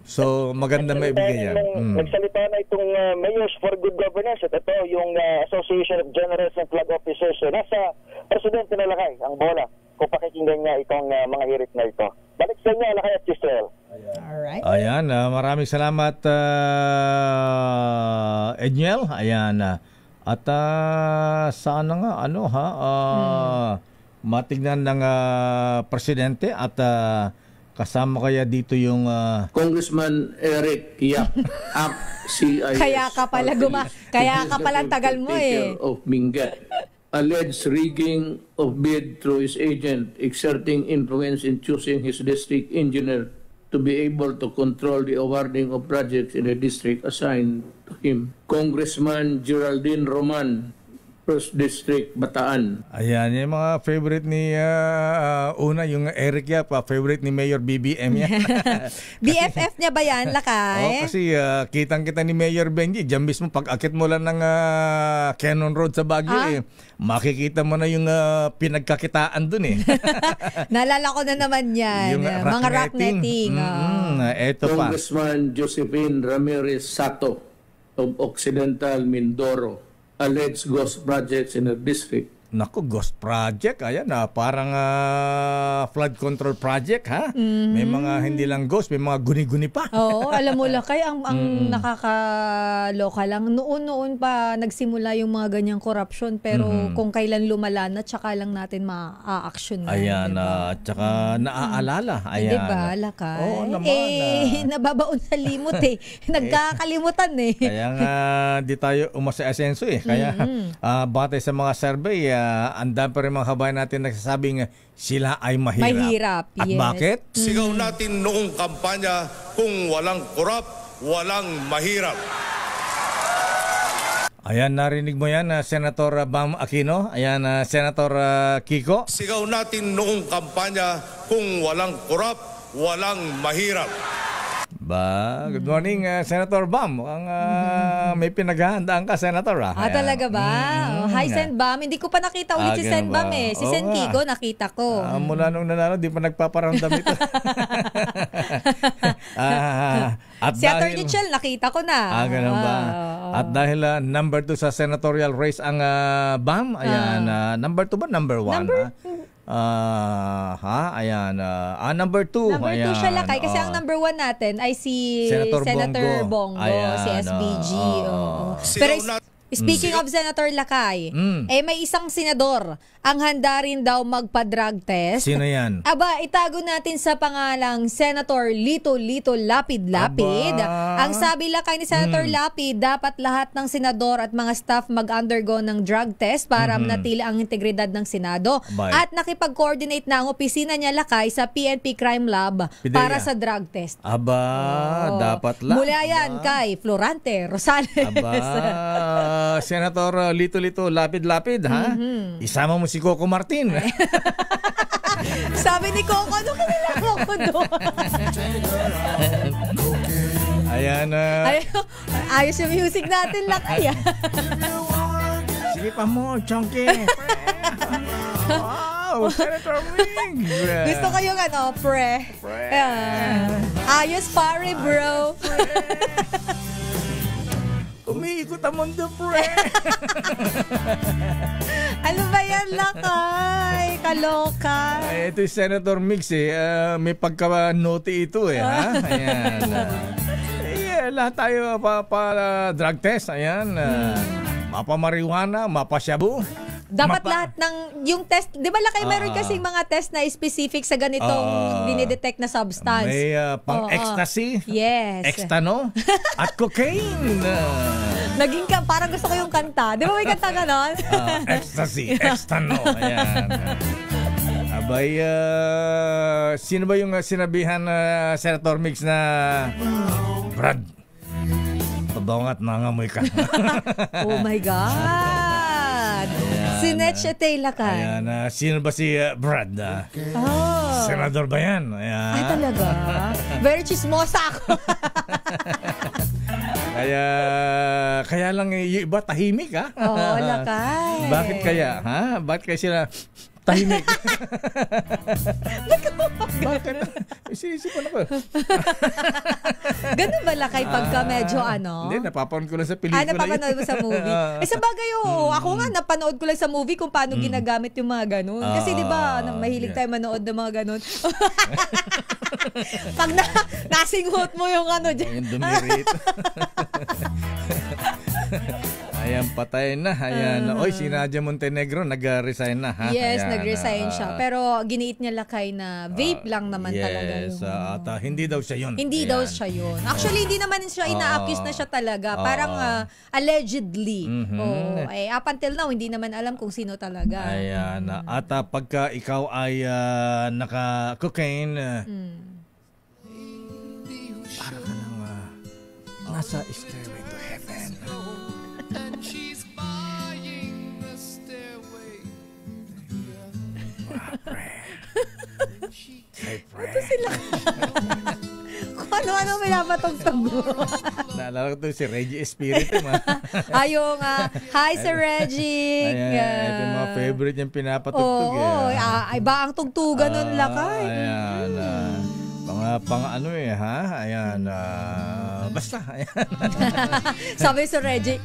So maganda may ibigay yan. Nagsalita na itong Mayors for Good Governance at ito yung Association of Generals and Flag Officers. Nasa Presidente na Lakay ang bola kung pakikinggan niya itong mga hirit na ito. Balik sa inyo, Lakay at Chistel. Alright. Ayan, maraming salamat Edniel. Ayan, at sana nga matignan ng Presidente at kasama kaya dito yung Congressman Eric Yap CIS. Kaya ka pala tagal mo of Mingat. Alleged rigging of bid through his agent, exerting influence in choosing his district engineer to be able to control the awarding of projects in the district assigned to him. Congressman Geraldine Roman, 1st District, Bataan. Ayan, yung mga favorite ni yung Eric Yap, favorite ni Mayor BBM yan. BFF niya ba yan, Lakay? Kasi kitang-kita ni Mayor Benji, dyan mismo pag-akit mo lang ng Cannon Road sa Baguio makikita mo na yung pinagkakitaan dun Naalala ko na naman yan. Yung mga rock netting. Eto pa. Congressman Josephine Ramirez Sato of Occidental Mindoro, alleged ghost projects in the district. Naku, ghost project. Ayan, parang flood control project, ha? May mga hindi lang ghost, may mga guni-guni pa. Oo, alam mo, Lakay, ang nakakaloka lang. Noon pa nagsimula yung mga ganyang corruption, pero kung kailan lumala na, tsaka lang natin ma-a-action. Ayan, tsaka naaalala. Ayan. Diba, Lakay? Oo naman. Nababaon sa limot Nagkakalimutan Kaya nga, di tayo umasa-asenso Kaya, batay sa mga survey, andam pa rin mga kabayan natin nagsasabing sila ay mahirap. At bakit? Sigaw natin noong kampanya, kung walang korap, walang mahirap. Ayan, narinig mo yan, Senator Bam Aquino. Ayan, Senator Kiko. Sigaw natin noong kampanya, kung walang korap, walang mahirap. Good morning, Senator Bam. May pinaghahandaan ka, Senator. Talaga ba? Hi, Sen Bam. Hindi ko pa nakita ulit si Sen Bam Si Sen Kiko, nakita ko. Mula nung nanalo, di pa nagpaparamdam ito. Si Atty. Chel, nakita ko na. Ganun ba? At dahil number 2 sa senatorial race ang Bam, ayan, number 2 ba? Number 1? Ayan. Number 2. Number 2 siya, Lakay. Kasi ang number 1 natin ay si Senator Bongo. Ayan, si SBG. Pero speaking of Senator Lakay, may isang senador ang handa rin daw magpa-drug test. Sino yan? Itago natin sa pangalang Senator Lito Lapid. Ang sabi Lakay ni Senator Lapid, dapat lahat ng senador at mga staff mag-undergo ng drug test para manatili ang integridad ng Senado. At nakipag-coordinate na ang opisina niya, Lakay, sa PNP Crime Lab para sa drug test. Dapat lang. Mula yan kay Florante Rosales. Senator Lito Lapid, ha? Isama mo si Coco Martin. Sabi ni Coco, ano ka nila Coco doon? Ayan. Ayos yung music natin, Lakay. Sige pa mo, Chonky. Wow, Senator Ming. Gusto ko yung pre. Ayos pare, bro. Umiikot ang mundo, pre. Ano ba yan, Lakay? Kaloka. Ito yung Senator Mix may pagka-naughty ito ha? Ayan. Lahat tayo drug test. Ayan. Mapa-marijuana, mapa-shabu. Dapat lahat ng yung test, 'di ba Lakay, meron kasing mga test na specific sa ganitong dinidetect na substance. May pang-ecstasy, extano, at cocaine. Naging parang gusto ko yung kanta. 'Di ba may kanta ganon? Ecstasy, extano. Ayan. Abay, sino ba yung sinabihan Senator Mix na Brad, pabangat nangamoy ka. Oh my God. Sinetchete Lakay. Ayan, sino ba si Brad? Senador ba yan? Ayan. Ay talaga? Very chismosa ako. Kaya lang yung iba tahimik ha? Oo, Lakay. Bakit kaya? Ha? Bakit kaya sila tahimik? Bakit? Isisipan ako. Ganun ba Lakay pagka medyo ano? Hindi, napapanood ko lang sa pelikula. Napapanood mo sa movie? Sa bagay ako nga napanood ko lang sa movie kung paano ginagamit yung mga ganun. Kasi di ba mahilig tayo manood ng mga ganun. Pag nasinghot mo yung dyan. Yung dumirit. Ayan, patay na. Ayan. Oy, si Nadia Montenegro nag-resign na. Ha? Yes, ayan, nag-resign siya. Pero giniit niya Lakay na vape lang naman talaga yung... At hindi daw siya yun. Hindi daw siya yun. Actually, hindi naman siya ina-accuse na siya talaga. Parang allegedly. Up until now, hindi naman alam kung sino talaga. Ayan. At pagka ikaw ay naka-cocaine, para ka nang nasa stairway to heaven. And she's buying the stairway. Ito sila. Kung ano-ano may napatugtog. Naalala ko ito si Reggie Espiritu. Ayaw nga. Hi, Sir Reggie. Ayan, ito yung mga favorite niyang pinapatugtog. Iba ang tugtugan nun Lakay. Ayan. Ayan. Basta. Ayan. Sabi si Reggie,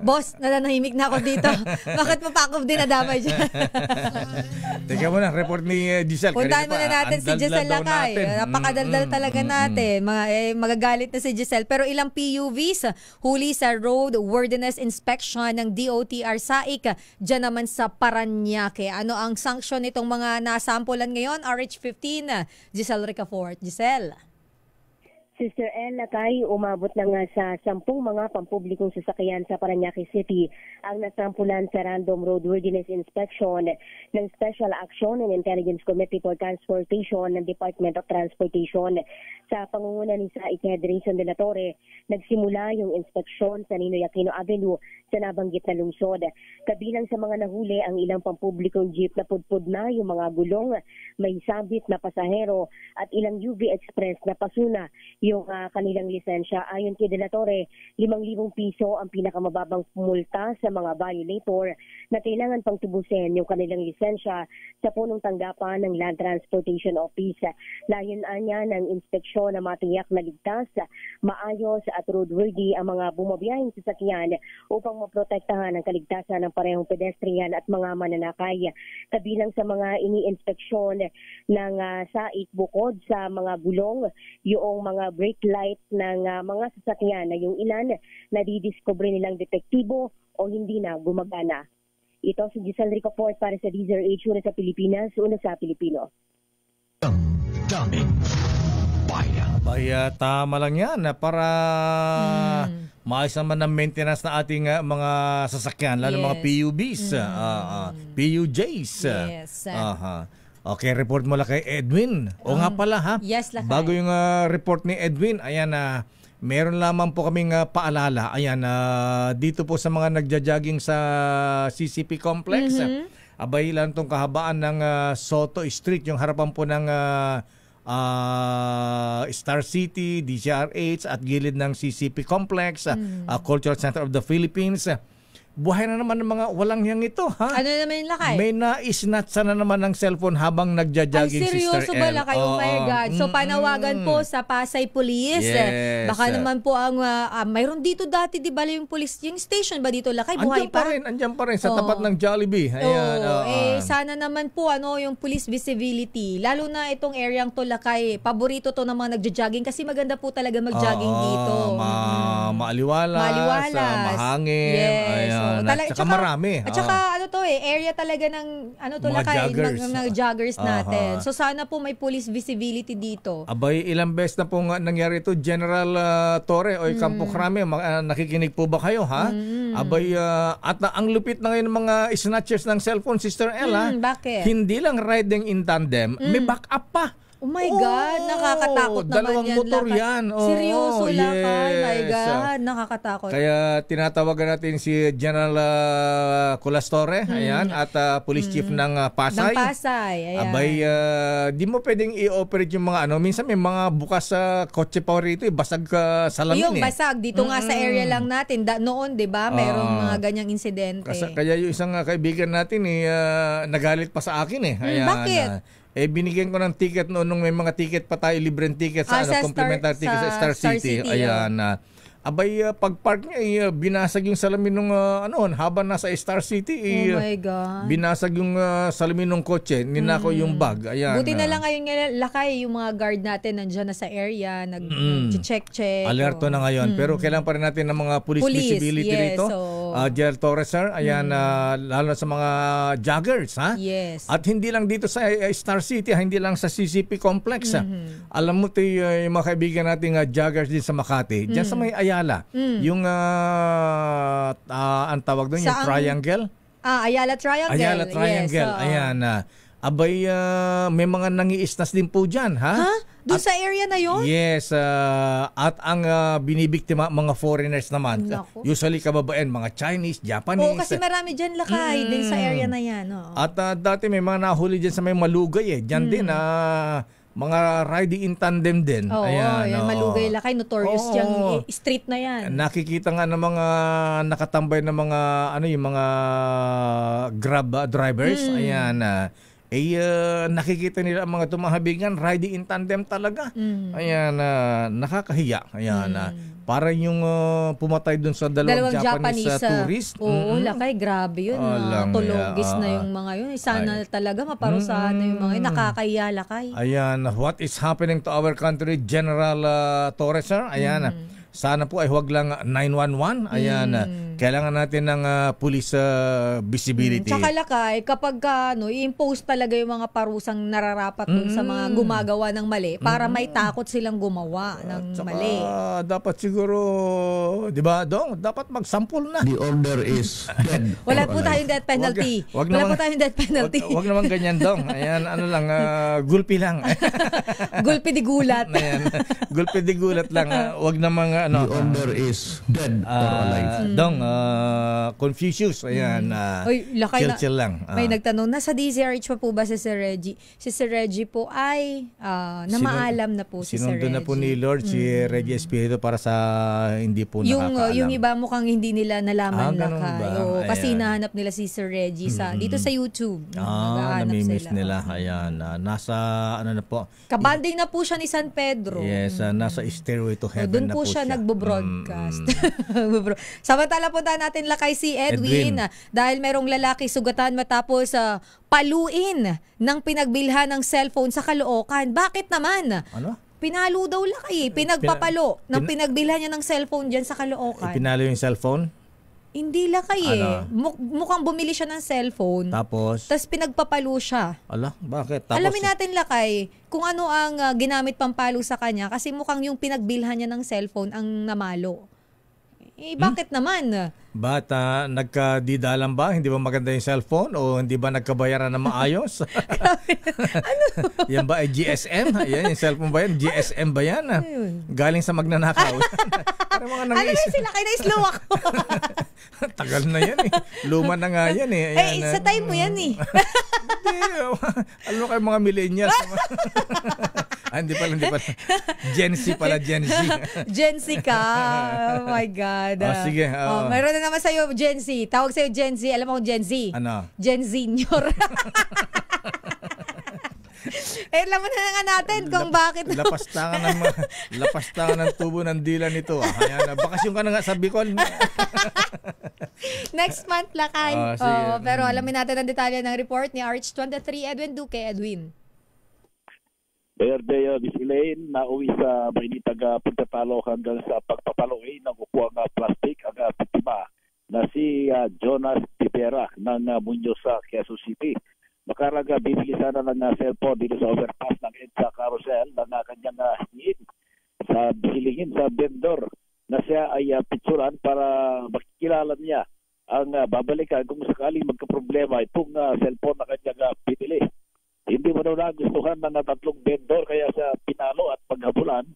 boss, nananahimik na ako dito. Bakit mo pa ako dinadamay dyan? Teka muna, report ni Giselle. Puntahan muna natin si Giselle Lakay. Napakadaldal talaga natin. Magagalit na si Giselle. Pero ilang PUVs huli sa road worthiness inspection ng DOTR SAIC dyan naman sa Paranaque. Ano ang sanction nitong mga nasampulan ngayon? RH15, Giselle Ricafort. Giselle. Sister El Lakay, umabot na nga sa 10 mga pampublikong sasakyan sa Paranaque City ang nasampulan sa random roadworthiness inspection ng Special Action and Intelligence Committee for Transportation ng Department of Transportation. Sa pangunguna ni SAIC Head Rayson de la Torre, nagsimula yung inspeksyon sa Ninoy Aquino Avenue sa nabanggit na lungsod. Kabilang sa mga nahuli ang ilang pampublikong jeep na pudpud na yung mga gulong, may sabit na pasahero at ilang UV Express na pasuna yung kanilang lisensya. Ayon kay De La Torre, 5,000 piso ang pinakamababang multa sa mga violator na kailangan pang tubusin yung kanilang lisensya sa punong tanggapan ng Land Transportation Office. Layon niya ng inspeksyon na matiyak na ligtas, maayos at roadworthy ang mga bumabiyahing sasakyan upang maprotektahan ang kaligtasan ng parehong pedestrian at mga mananakay. Kabilang sa mga ini-inspeksyon ng SAIC bukod sa mga gulong, yung mga brake light ng mga sasakyan na yung ilan na didiscover nilang depektibo o hindi na gumagana. Ito si Giselle Ricafort para sa DZRH, una sa Pilipinas, una sa Pilipino. Daming bayan. Abay, tama lang yan para maayos naman ang maintenance na ating mga sasakyan, lalo mga PUBs, PUJs. Yes. Okay, report mo lang kay Edwin. O nga pala ha, yes, bago yung report ni Edwin, ayan meron lamang po kaming paalala. Ayan, dito po sa mga nagja-jogging sa CCP Complex, abay lang tong kahabaan ng Soto Street, yung harapan po ng Star City, DZRH at gilid ng CCP Complex, Cultural Center of the Philippines. Buhay na naman ng mga walang yang ito, ha? Ano naman yung lakay? May na-snatch na naman ng cellphone habang nagja-jogging, Sister seryoso L. ba lakay? Oh my God. So, panawagan po sa Pasay Police. Yes. Baka naman po ang, mayroon dito dati, di ba yung police, yung station ba dito lakay? Buhay Andyan pa rin sa tapat ng Jollibee. Ayan, sana naman po, yung police visibility. Lalo na itong areang to lakay. Paborito to ng mga nagja-jogging kasi maganda po talaga mag-jogging dito. Maaliwalas, mahangin. Yes. Ayan. Tsaka marami. At saka area talaga ng mga joggers natin. So sana po may police visibility dito. Abay, ilang beses na po nga nangyari ito, General Torre o Campo Crame, nakikinig po ba kayo, ha? Abay, at ang lupit na ngayon ng mga snatchers ng cellphone, Sister Ella, hindi lang riding in tandem, may backup pa. Oh my God, nakakatakot naman dalawang yan. Motor yan. Seryoso lakay, my God, nakakatakot. Kaya tinatawagan natin si General Colastore, ayan, at Police Chief ng Pasay. Ng Pasay, ayan. Abay, di mo pwedeng i-operate yung mga minsan may mga bukas sa kotse pa rito, basag salamin. Yung basag, dito nga sa area lang natin, noon, di ba, mayroong mga ganyang insidente. Kaya yung isang kaibigan natin, nagalit pa sa akin. Ayan, bakit? Binigyan ko ng ticket noon nung may mga ticket pa tayo, libreng ticket sa complimentary ticket sa Star City. Ayan. Abay, pag-park niya, binasag yung salamin ng, habang nasa Star City. Oh my God. Binasag yung salamin ng kotse, ninako yung bag. Ayan. Buti na lang ngayon lakay, yung mga guard natin nandiyan na sa area, nag-check. Alerto na ngayon. Pero kailangan pa rin natin ng mga police visibility rito. General Torres, sir. Ayan, lalo sa mga joggers, ha? Yes. At hindi lang dito sa Star City, hindi lang sa CCP Complex. Alam mo, yung mga kaibigan nating joggers din sa Makati, dyan sa may yung ang tawag doon, yung triangle. Ayala Triangle. Ayala Triangle. Yes, ayan. Abay, may mga nangiistas din po dyan, ha? Doon sa area na yon? Yes. At ang binibiktima, mga foreigners naman. Usually kababayan, mga Chinese, Japanese. Oo, kasi marami dyan lakay din sa area na yan. At dati may mga nahuli dyan sa may Malugay. Dyan din, mga riding in tandem din. Ayan, Malugay lakay, notorious yung street na yan. Nakikita nga ng mga nakatambay na mga yung mga Grab drivers. Ayan, nakikita nila ang mga tumahabigan riding in tandem talaga. Ayan, nakakahiya. Ayan, para yung pumatay dun sa dalawang Japanese tourist. Oo, lakay, grabe yun. Tulogis na yung mga yun. Sana talaga maparusahan na yung mga yun. Nakakahiya lakay. Ayan, what is happening to our country, General Torres, sir? Ayan, sana po ay huwag lang 911. Ayan, kailangan natin ng police visibility. Tsaka lakay, kapag i-impose talaga yung mga parusang nararapat dun sa mga gumagawa ng mali para may takot silang gumawa ng mali. Dapat siguro, di ba, Dong? Dapat magsampol na. The order is dead. Wala po tayong death penalty. Wala po tayong death penalty. Wag naman ganyan, Dong. Ayan, gulpi lang. Gulpi di gulat. Ayan, gulpi di gulat lang. Wag naman The order is dead or alive. Dong, Confucius. Ayan, chill lang. May nagtanong, nasa DZRH pa po ba si Sir Reggie? Si Sir Reggie po ay namaalam na po si Sir Reggie. Sinundo na po ni Lord si Reggie Espiritu para sa hindi po nakakaalam. Yung iba mukhang hindi nila nalaman lakay. Kasi hinahanap nila si Sir Reggie dito sa YouTube. Namimiss nila. Ayan, nasa na po. Kabanding na po siya ni San Pedro. Yes, nasa Stairway to Heaven doon na po siya nagbo-broadcast. Samantala punta natin lakay si Edwin. Dahil merong lalaki sugatan matapos paluin ng pinagbilhan ng cellphone sa Caloocan. Bakit naman? Ano? Pinalo daw lakay. Pinagpapalo ng pinagbilhan niya ng cellphone dyan sa Caloocan. Pinalo yung cellphone? Hindi lakay mukhang bumili siya ng cellphone. Tapos pinagpapalo siya. Bakit? Tapos, alamin natin lakay kung ano ang ginamit pampalo sa kanya kasi mukhang yung pinagbilhan niya ng cellphone ang namalo. Bakit naman? Ba't nagkadidalan ba? Hindi ba maganda yung cellphone? O hindi ba nagkabayaran na maayos? Ano? Yan ba ay GSM? Yan, yung cellphone ba yan? GSM ba yan? Galing sa magnanakaw. Ano ba sila? Kaya na-slow ako. Tagal na yan eh. Luma na nga yan eh. Ayan, sa time mo yan eh. Hindi. Ano kayo mga millennials? Hindi pala. Gen Z pala, Gen Z. Gen Z ka. Oh my God. Sige. Mayroon na naman sa'yo, Gen Z. Tawag sa'yo, Gen Z. Alam mo kung Gen Z? Ano? Gen Senior. Alam mo na nga natin kung bakit. Lapastangan ng tubo ng dila nito. Ayan, bakasyon ka na nga sa Bicol. Next month, Lakay. Pero alamin natin ang detalye ng report ni RH23 Edwin Duque. Edwin. Mayor Miss Elaine, nauwi sa mainitag pagtatalo hanggang sa pagpapaloy ng upuang plastic ang biktima na si Jonas Tibera ng Muñoz sa Quezon City. Makaraga bibili sana ng cellphone dito sa overpass ng EDSA Carousel ng kanyang hilingin sa vendor na siya ay picturan para makikilala niya ang babalikan kung sakaling magkaproblema itong cellphone na kanyang pinili. Hindi mo na nagustuhan ng tatlong vendor kaya siya pinalo at paghabulan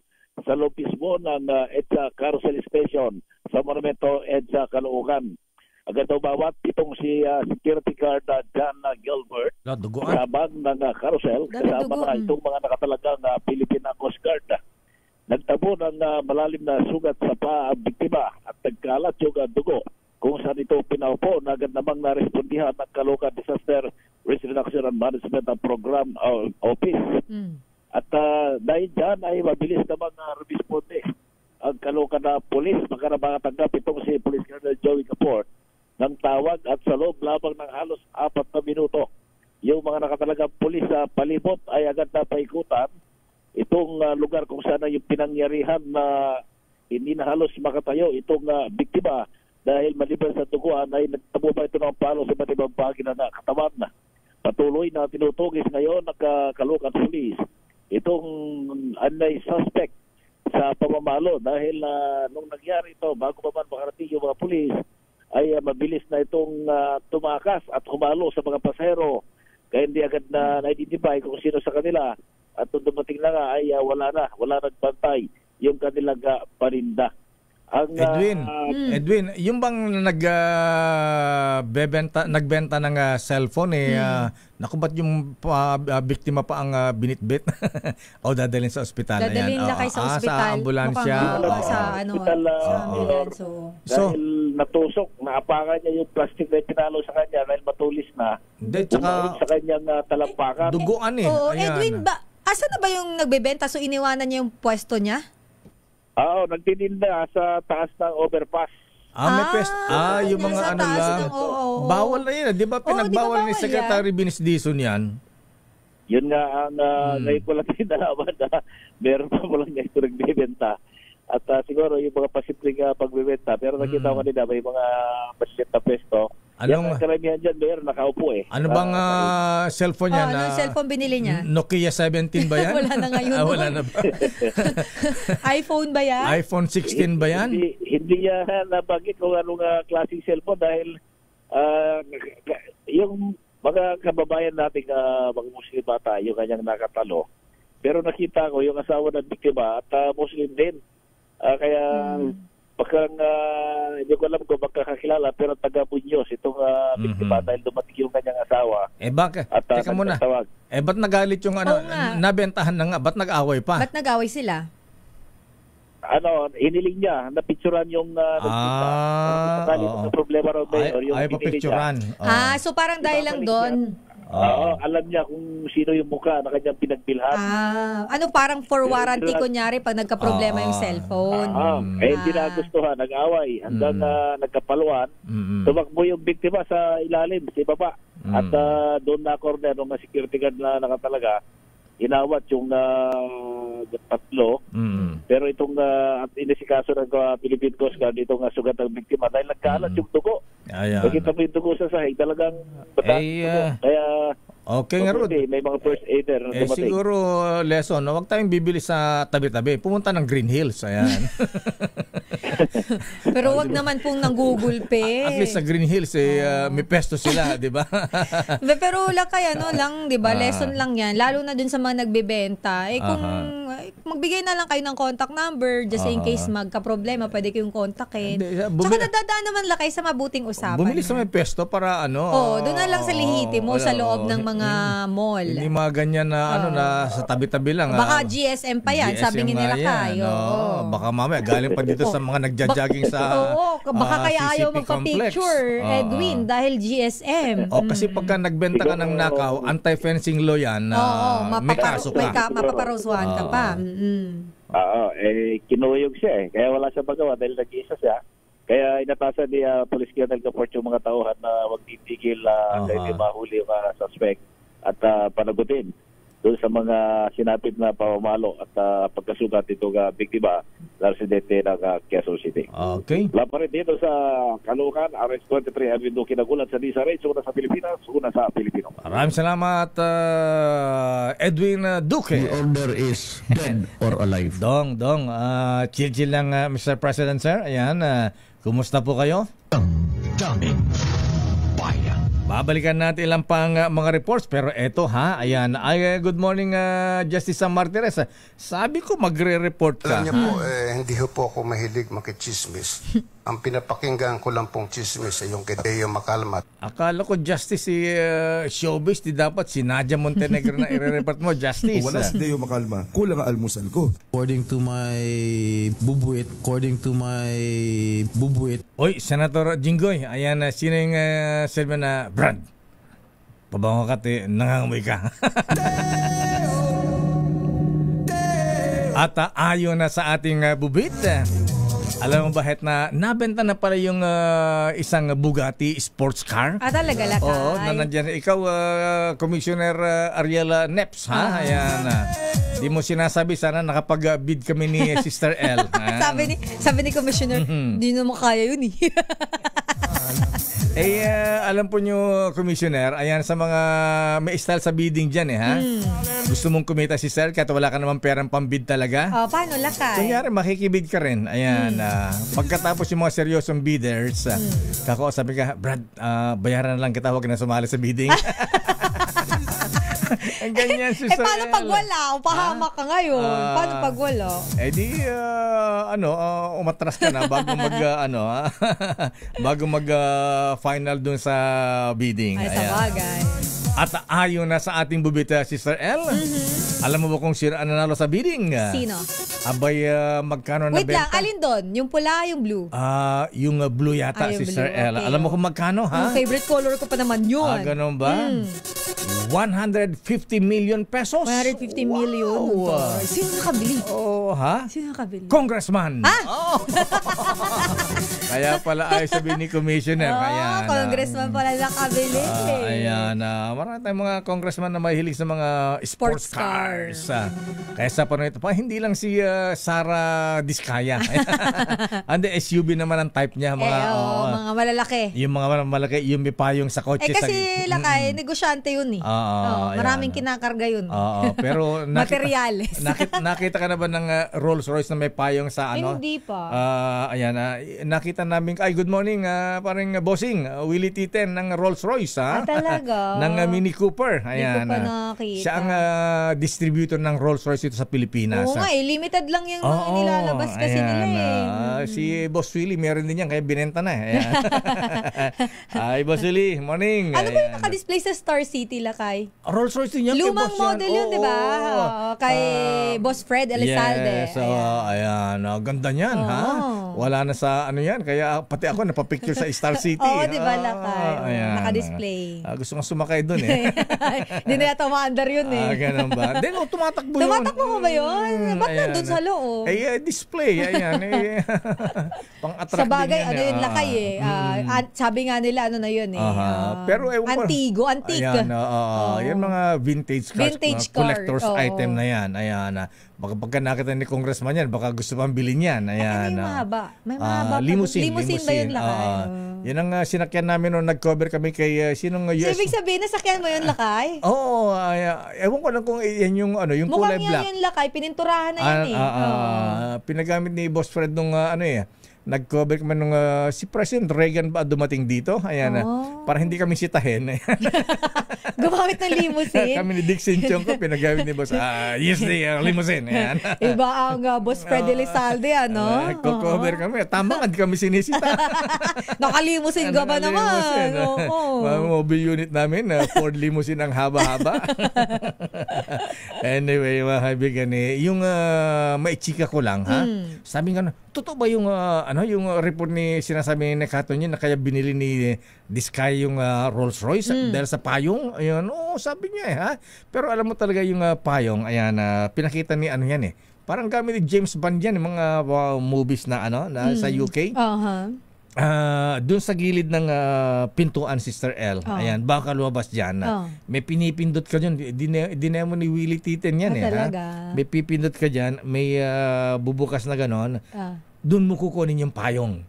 sa loob mismo ng EDSA Carousel Station sa Monumento EDSA Caloocan. Agad daw bawat itong si security guard John Gilbert sabang ng carousel kasama na itong mga nakatalagang Philippine Coast Guard. Nagtabo ng malalim na sugat sa paa ang biktima at nagkalat yung dugo kung saan ito pinaupo na agad namang narespondihan ng Caloocan Disaster Risk Reduction and Management Program Office. At dahil dyan ay mabilis namang responde ang Caloocan na polis makaramangatanggap itong si Police Colonel Joey Caport ng tawag at sa loob lamang ng halos 4 na minuto. Yung mga nakatalagang pulis sa palibot ay agad na paikutan itong lugar kung saan yung pinangyarihan na hindi na halos makatayo itong biktima dahil maliban sa duguan ay nagtabo pa ito ng palo sa iba't ibang bahagi na katawan. Patuloy na tinutugis ngayon ng Caloocan Police itong unnamed suspect sa pamamalo dahil nung nangyari ito bago pa man makarating yung mga pulis ay mabilis na itong tumakas at humalo sa mga pasahero kaya hindi agad na na-identify kung sino sa kanila at nung dumating na nga ay wala nagbantay yung kanilang parinda. Edwin, yung bang nagbenta ng cellphone naku ba't yung biktima pa ang binitbit o dadalhin sa ospital? Dadalhin na kayo sa ospital. Sa ambulansya. Sa ambulance. Dahil natusok, naapakan niya yung plastic na pinalo sa kanya dahil matulis na. Tsaka sa kanyang talampakan. Duguan Edwin, asa na ba yung nagbebenta? So iniwanan niya yung pwesto niya? Oo, nagtitinda sa taas ng overpass. May pwesto. Yung mga ano lang. Bawal na yun. Di ba pinagbawal ni Secretary Binis Dizon yan? Yun nga ang ngayon ko lang tinalaman na meron pa mo lang niya ito nagbibenta. At siguro yung mga pasimpleng pagbibenta. Pero nakita ko nila may mga masisit na pwesto. Yan ang karamihan dyan, meron nakaupo Ano bang cellphone niya? Anong cellphone binili niya? Nokia 17 ba yan? Wala na ngayon. Wala na ba? iPhone ba yan? iPhone 16 ba yan? Hindi niya nabagit kung anong klaseng cellphone dahil yung mga kababayan nating mga Muslim bata, yung kanyang nakatalo. Pero nakita ko yung asawa ng biktima at Muslim din. Kaya bakang hindi ko alam kung magkakakilala pero taga Muñoz itong biktima dahil dumating yung kanyang asawa. Bakit? Teka muna. Ba't nagalit yung nabentahan na nga? Ba't nag-away pa? Ba't nag-away sila? Hiniling niya na picturean yung sakali ng problema raw mayor yung pinili niya. So parang dahil lang doon. Alam niya kung sino yung mukha na kanyang pinagbilhan. Parang for warranty kunyari pag nagka-problema yung cellphone. Hindi na gustuhan, nag-away hanggang nagkapaluan. Tumakbo yung biktima sa ilalim, si baba. At doon na corner ng security guard na nakatalaga, inawat yung tatlo. Pero itong inisikaso ng Philippine Coast Guard, itong sugat ng biktima dahil nagkalat yung dugo. Nakita mo yung dugo sa sahig, talagang kaya okay nga, Rod. May mga first aider na dumating. Siguro lesson, huwag tayong bibili sa tabi-tabi. Pumunta ng Green Hills. Ayan. Pero wag naman pong nanggugulpe. At least sa Green Hills, may pesto sila, di ba? Pero lakay, lang, di ba? Lesson lang yan. Lalo na dun sa mga nagbebenta. Kung magbigay na lang kayo ng contact number, just in case magka-problema, pwede kayong kontakin. Tsaka nadadaan naman lakay sa mabuting usapan. Bumili sa may pesto para doon na lang sa lihiti mo sa loob ng mga mall. Hindi mga ganyan na na sa tabi-tabi lang. Baka GSM pa yan, sabi ni nila kayo. Baka mamaya galing pa dito sa mga nagja-jogging sa baka kaya CCP ayaw magpa-picture, Edwin, dahil GSM. Kasi pagka nagbenta ka ng nakaw, anti-fencing law yan, may kaso ka. Mapaparusuhan ka pa. Kinuyog siya kaya wala siya magawa dahil nag-iisa siya. Kaya inatasan ni Police Colonel Caport yung mga tauhan na wag titigil hanggang hindi mahuli yung suspect at panagutin doon sa mga sinapit na pamamalo at pagkasugat dito biktima na residente ng Quezon City. Okay. Wala pa rin dito sa Caloocan, RS-23 Avenue kinagulat sa DSRH, una sa Pilipinas, una sa Pilipino. Maraming salamat, Edwin Duque. The order is dead or alive. Dong. Chill lang, Mr. President, sir. Ayan, kumusta po kayo? Daming bayan. Babalikan natin ilang pang mga reports pero eto ayan. Good morning Justice Sam Martires. Sabi ko magre-report ka. Alam niyo po, hindi po ako mahilig makichismis. Ang pinapakinggan ko lang pong chismis ay yung kay Deo Macalmat. Akala ko Justice si Showbiz, di dapat si Nadia Montenegro na i-report mo, Justice. Wala si Deo Macalma. Kulang ang almusal ko. According to my bubuit. Oy, Senator Jinggoy, ayan, sino yung sabi na, Brad, pabango ka, nangangamoy ka. At ayon na sa ating bubit, alam mo bakit na nabenta na pala yung isang Bugatti sports car? Talaga lakay? Oo, nandiyan. Ikaw, Commissioner Ariela Neps, Ayan. Di mo sinasabi, sana nakapag-bid kami ni Sister L. sabi ni Commissioner, di naman kaya yun alam po nyo, Commissioner, ayan sa mga may style sa bidding dyan Gusto mong kumita si Sir kahit wala ka naman perang pambid talaga? Paano lakay? Kunyari, makikibid ka rin. Ayan, pagkatapos yung mga seryosong bidders, sabi ka, Brad, bayaran na lang kita, huwag na sumali sa bidding. Ang ganyan si Sir paano pag wala? Pahamak ka ngayon. Paano pag wala? Umatras ka na bago mag final dun sa bidding. Sa bagay. At ayon na sa ating bubita, Sister L, alam mo ba kung sino ang nanalo sa bidding? Sino? Abay, magkano na benta? Wait lang, alin doon? Yung pula, yung blue? Yung blue yata, Sister L. Okay. Alam mo kung magkano, favorite color ko pa naman yun. Ganun ba? 150 million pesos. 150 million. Wow. Sino nakabili? Sino nakabili? Congressman. Kaya pala ay sabi ni Commissioner. Congressman pala nakabili. Marami tayong mga congressman na mahilig sa mga sports cars. Kaya sa panahon ito, hindi lang si Sara Diskaya. SUV naman ang type niya. Mga malalaki. Yung mga malalaki, yung may payong sa kotse. Kasi lakay, negosyante yun maraming kinakarga yun. Pero materials. nakita ka na ba ng Rolls Royce na may payong sa Hindi pa. Nakita namin, good morning, parang bossing, Willie T10 ng Rolls Royce. Talaga? Ng Mini Cooper. Hindi ko pa nakita. Siya ang distributor ng Rolls Royce dito sa Pilipinas. Oo nga, limited lang yung mga nilalabas kasi nila Si Boss Willie, meron din yan, kaya binenta na. Hi, Boss Willie, morning. Ano ba yung naka-display sa Star City, lakay? Rolls Royce din yan. Lumang model yun, di ba? Kay Boss Fred Elizalde. Yes, ayan. Ganda niyan, Wala na sa yan. Kaya pati ako napapicture sa Star City. Di ba, lakay? Naka-display. Gusto nga sumakay doon Hindi na yata maandar yun Ganun ba? Hindi, tumatakbo yun. Tumatakbo mo ba yun? Ba't nandun sa loob? Display. Ayan. Pang-attract sa bagay, din yan. yun lakay sabi nga nila, na yun Pero antique. Yan mga vintage cars, collector's item na yan. Ayan. Pagka nakita ni Congressman yan, baka gusto pang bilhin yan. Ayan. May mahaba. May mahaba. Limousine ba yun lakay? Yan ang sinakyan namin nung nag-cover kami kay sinong US. Ibig sabihin, nasakyan mo yun lakay? Oo. Ewan ko lang kung yan yung yung kulay black. Mukhang yan lakay. Pininturahan na yan Pinagamit ni Boss Fred nung nag-cover kami nung si President Reagan ba dumating dito. Ayan, para hindi kami sitahin. Gumamit ng limousine. Kami ni Dick Sinchong ko, pinagamit ni boss. Yes, limousine. Ayan. Iba ang boss Fred Elizalde, ano? Cover kami. Tama nga, di kami sinisita. Nakalimusin ka ba naman? Mobile unit namin, Ford limousine ang haba-haba. Anyway, mga kaibigan, yung maichika ko lang, ha? Sabi nga, totoo ba yung yung report ni sinasabi ni Kato niya na kaya binili ni Diskaya yung Rolls-Royce dahil sa payong? Ayan, sabi niya ha. Pero alam mo talaga yung payong, ayan, pinakita ni ano yan parang gamit ni James Bond yan, yung mga movies na na sa UK. Doon sa gilid ng pintuan, Sister L. Ayan, baka lumabas dyan. May pinipindot ka dyan. Dinemo ni Willie Titen yan talaga? May pipindot ka dyan, may bubukas na ganon. Doon mo kukunin yung payong.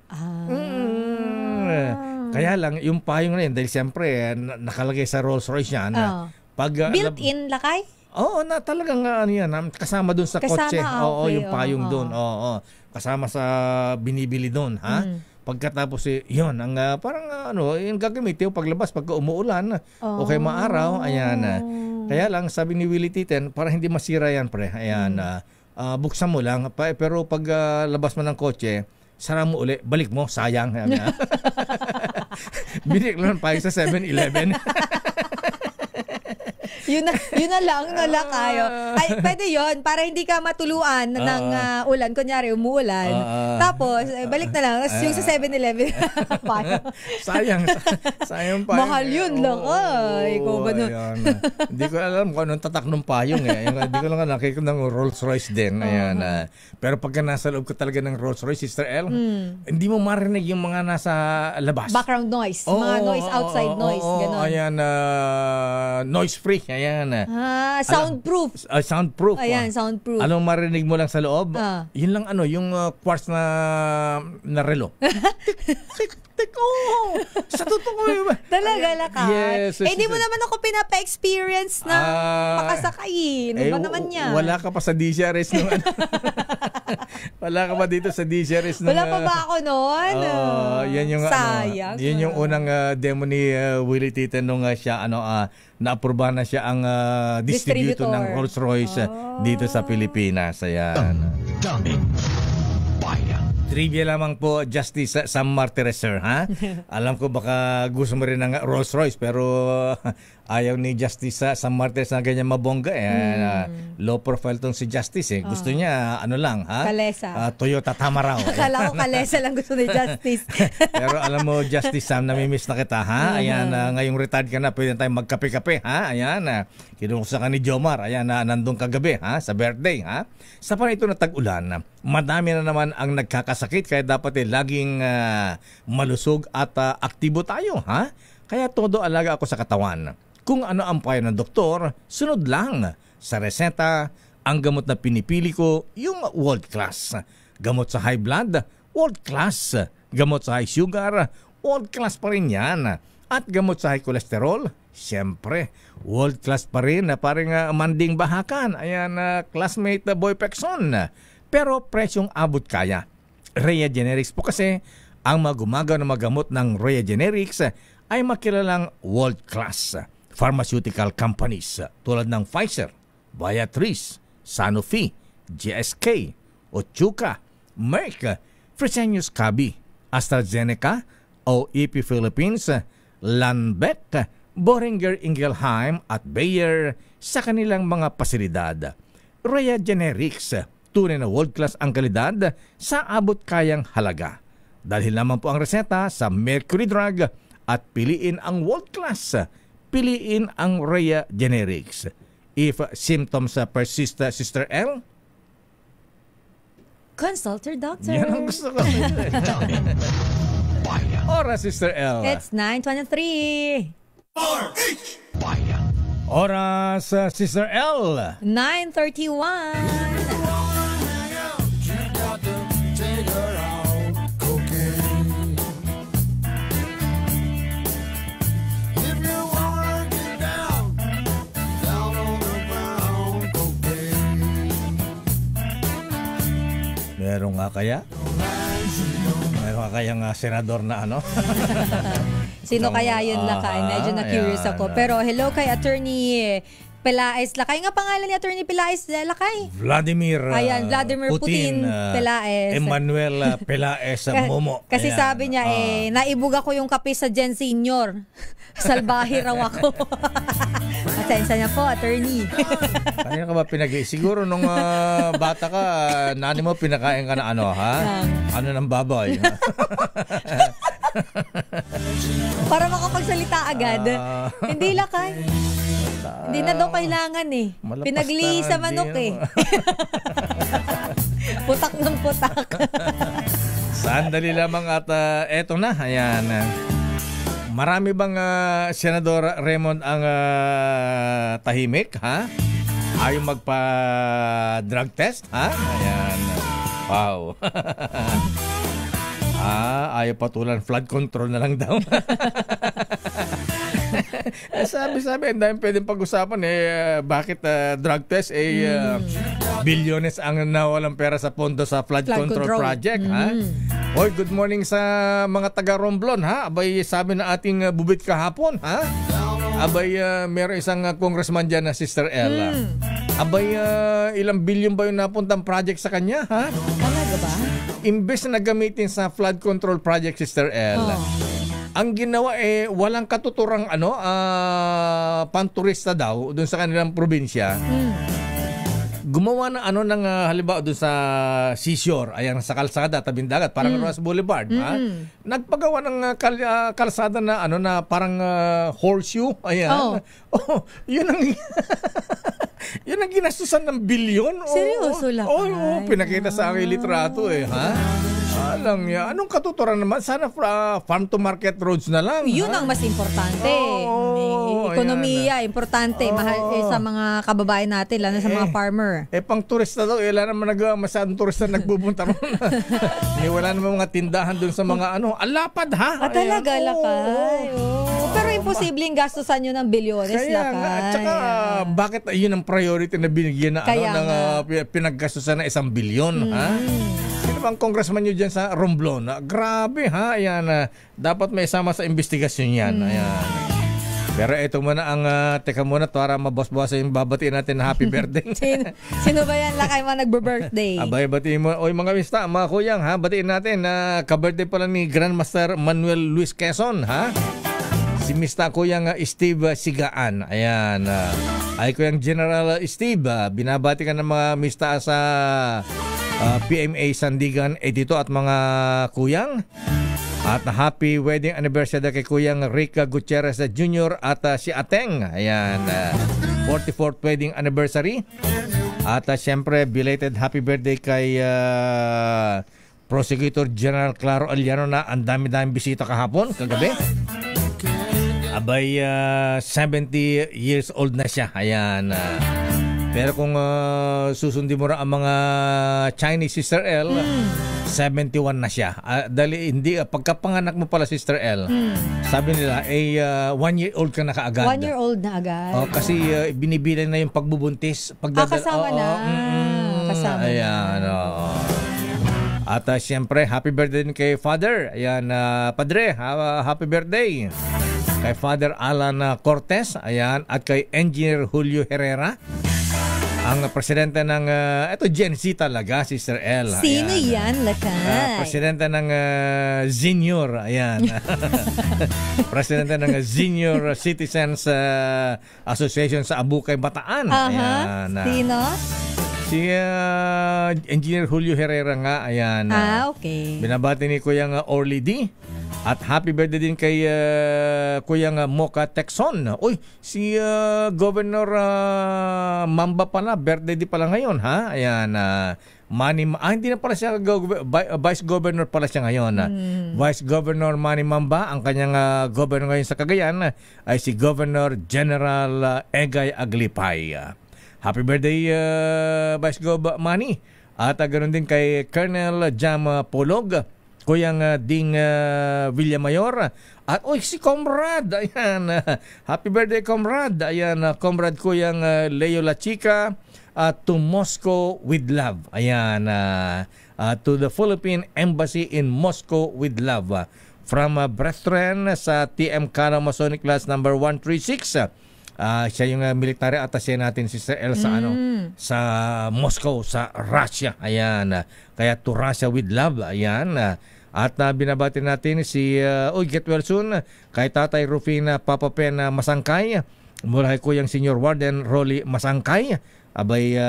Kaya lang, yung payong na yun, dahil siyempre nakalagay sa Rolls-Royce yan. Built-in lakay? Oo, na talagang kasama doon sa kotse. Oo, yung payong doon. Oo, kasama sa binibili doon, ha? Pagkatapos yun, ang parang yung gagamitin paglabas pagka umuulan o kaya maaraw, ayan. Kaya lang, sabi ni Willie Titen, para hindi masira yan, pre. Ayan, buksan mo lang, pero pag labas mo ng kotse, sara mo uli, balik mo, sayang. Binik lang payong sa 7-Eleven. Yun na lang, kayo. Ay, pwede yon para hindi ka matuluan ng ulan. Kunyari, umuulan. Tapos, balik na lang. Yung sa 7-Eleven. sayang payong. Mahal yun lang. Ikaw ba nun? Hindi ko alam kung anong tatak ng payong. Hindi ko lang nakikita ng Rolls-Royce din. Ayan. Pero pagka nasa loob ko talaga ng Rolls-Royce, Sister L, hindi mo marinig yung mga nasa labas. Background noise. Mga noise, outside noise. Ganon. Ayan, noise free. Ayan. Soundproof. Soundproof. Ayan, soundproof. Anong marinig mo lang sa loob? Yun lang yung quartz na relo. Tik. Sa totoo yun. Talaga lakas. Yes. Hindi mo naman ako pinapa-experience na makasakay. Ano ba naman yan? Wala ka pa sa DCRS nung wala ka pa dito sa DCRS nung wala pa ba ako noon? Yan yung sayang. Yan yung unang demo ni Willie Titen nung siya na-aprobahan na siya ang distributor ng Rolls-Royce dito sa Pilipinas. Ayan. Daming bayan. Trivia lamang po, Justice Sam Martires, sir, ha? Alam ko baka gusto mo rin ng Rolls-Royce, pero ayaw ni Justice Sam Martires na ganyan mabongga. Low profile tong si Justice. Gusto niya, lang, ha? Kalesa. Toyota Tamaraw. Akala ko kalesa lang gusto ni Justice. Pero alam mo, Justice Sam, namimiss na kita, ha? Ayan, ngayong retired ka na, pwede tayong magkape-kape, ha? Ayan, kinuksa ka ni Jomar. Ayan, nandun kagabi, ha? Sa birthday, ha? Sa panito na tag-ulan, madami na naman ang nagkakasakit, kaya dapat laging malusog at aktibo tayo, ha? Kaya todo alaga ako sa katawan. Kung ano ang payo ng doktor, sunod lang. Sa reseta, ang gamot na pinipili ko, yung world class. Gamot sa high blood, world class. Gamot sa high sugar, world class pa rin yan. At gamot sa high cholesterol, siyempre, world class pa rin. Parang Manding Bahakan. Ayan, classmate Boy Pexon. Pero presyong abot kaya. Rhea Generics po kasi, ang magumagaw na magamot ng Rhea Generics ay makilalang world class pharmaceutical companies tulad ng Pfizer, Viatris, Sanofi, GSK, Otsuka, Merck, Fresenius Kabi, AstraZeneca, OEP Philippines, Lundbeck, Boehringer Ingelheim at Bayer sa kanilang mga pasilidad. Rhea Generics, tunay na world-class ang kalidad sa abot kayang halaga. Dalhin naman po ang reseta sa Mercury Drug at piliin ang world-class. Piliin ang Rhea Generics. If symptoms persist, Sister L, consult your doctor. Yan ang gusto ko. Oras, Sister L. It's 9:23. Oras, Sister L. 9:31. Meron nga kaya? kayang senador na ano? Sino kaya yun, Lakay? Medyo na-curious ako. Pero hello kay Attorney Pelaez Lakay. Nga pangalan ni Attorney Pelaez Lakay? Vladimir Vladimir Putin Pelaez. Emmanuel Pelaez Momo. Kasi sabi niya, naibug ako yung kape sa Gen Senior. Salbahe raw ako. Pasensya niya po, Attorney. Kanina ka ba siguro nung bata ka, nani mo pinakain ka na ano, ha? Ano ng baboy? Para makapagsalita agad. Hindi, Lakay. Hindi na daw kailangan eh. Pinagli sa manok eh. Putak ng putak. Sandali lamang at eto na. Ayan. Marami bang Senador Raymond ang tahimik, ha? Ayaw magpa-drug test, ha? Ayan. Wow. Ayaw patulan. Flood control na lang daw. Sabi, ang dami pwedeng pag-usapan bakit drug test bilyones ang nawalang pera sa pondo sa flood control project, ha? Oy, good morning sa mga taga Romblon, ha? Abay, sabi na ating bubit kahapon, ha? Abay, meron isang congressman dyan na Sister Ella. Abay, ilang bilyon ba yung napuntang project sa kanya, ha? Talaga ba? Imbes na gamitin sa flood control project, Sister Ella. Ang ginawa walang katuturang panturista daw doon sa kanilang probinsya. Gumawa ng ng halimbawa doon sa seashore, ayan sa kalsada tabing dagat, parang Ross Boulevard, ha? Nagpagawa ng kalsada na na parang horseshoe, ayan. Yun ang yun ang ginastusan ng bilyon. Seryoso lang. Pinakita sa aking litrato ha? Alang yan. Anong katuturan naman? Sana farm to market roads na lang. Yun ang mas importante. Ekonomiya, importante. Mahal sa mga kababayan natin, lalo sa mga farmer. Pang turista daw, wala naman masyadong turista nagbubunta ron. Wala naman mga tindahan dun sa mga alapad, ha? Talaga, Lakay. Pero imposibleng gastusan yun ng bilyones, Lakay. At saka, bakit yun ang priority na binigyan na pinaggastusan na 1 bilyon, ha? Sino bang congressman nyo dyan sa Romblon? Grabe, ha? Ayan, dapat may sama sa investigasyon yan. Ayan. Pero ito muna ang, teka muna, para mabos-bosa yung babatiin natin na happy birthday. Sino ba yan, Lakay, mga nagbe-birthday? Abay, batiin mo. Oy, mga mista, mga kuyang, ha? Batiin natin na ka-birthday pala ni Grandmaster Manuel Luis Quezon, ha? Si Mr. Kuyang Steve Sigaan. Ayan. Ay Kuyang General Steve, binabati ka ng mga mista sa PMA Sandigan Edito at mga kuyang. At happy wedding anniversary kay Kuyang Rick Gutierrez Jr. at si Ateng. Ayan. 44th wedding anniversary. At syempre belated happy birthday kay Prosecutor General Claro Aliano na ang dami-dami bisita kahapon, kagabi. Abay, 70 years old na siya. Ayan. Pero kung susundin mo ang mga Chinese, Sister L, 71 na siya. Dali, hindi, pagkapanganak mo pala, Sister L, sabi nila, 1 year old ka na kaagad. 1 year old na agad. Kasi binibilang na yung pagbubuntis. Kasama na. Kasama ayan, At siyempre, happy birthday din kay Father. Ayan, Padre, happy birthday. Kay Father Alan Cortez, ayan, at kay Engineer Julio Herrera. Ang presidente ng, ito Gen Z talaga, Sister L. Sino yan, Lakay? Presidente ng Senior, ayan. Presidente ng Senior Citizens Association sa Abukay, Bataan. Ayan. Sino? Si Engineer Julio Herrera nga, ayan. Okay. Binabati ni Kuyang Orly D. At happy birthday din kay Kuyang Mocha Texon. Uy, si Governor Mamba pala, birthday di pala ngayon, ha? Ayan, hindi na pala siya Vice Governor pala siya ngayon. Vice Governor Manny Mamba, ang kanyang governor ngayon sa Cagayan ay si Governor General Egay Aglipay. Happy birthday, Vice Gov Manny. At ganoon din kay Colonel Jam Polog, Kuyang Ding Villamayor. At si Comrade, ayan, happy birthday, Comrade. Ayan, Comrade Kuyang Leo La Chica, to Moscow with love. Ayan, to the Philippine Embassy in Moscow with love. From Brethren sa TM Kara Masonic Class number 136. Siya yung military attaché natin, Sister El, sa sa Moscow, sa Russia. Ayan. Kaya to Russia with love. Ayan. At binabati natin si get well soon kay Tatay Rufina Papa Pen Masangkay mula kay Kuyang Senior Warden Rolly Masangkay. Abay,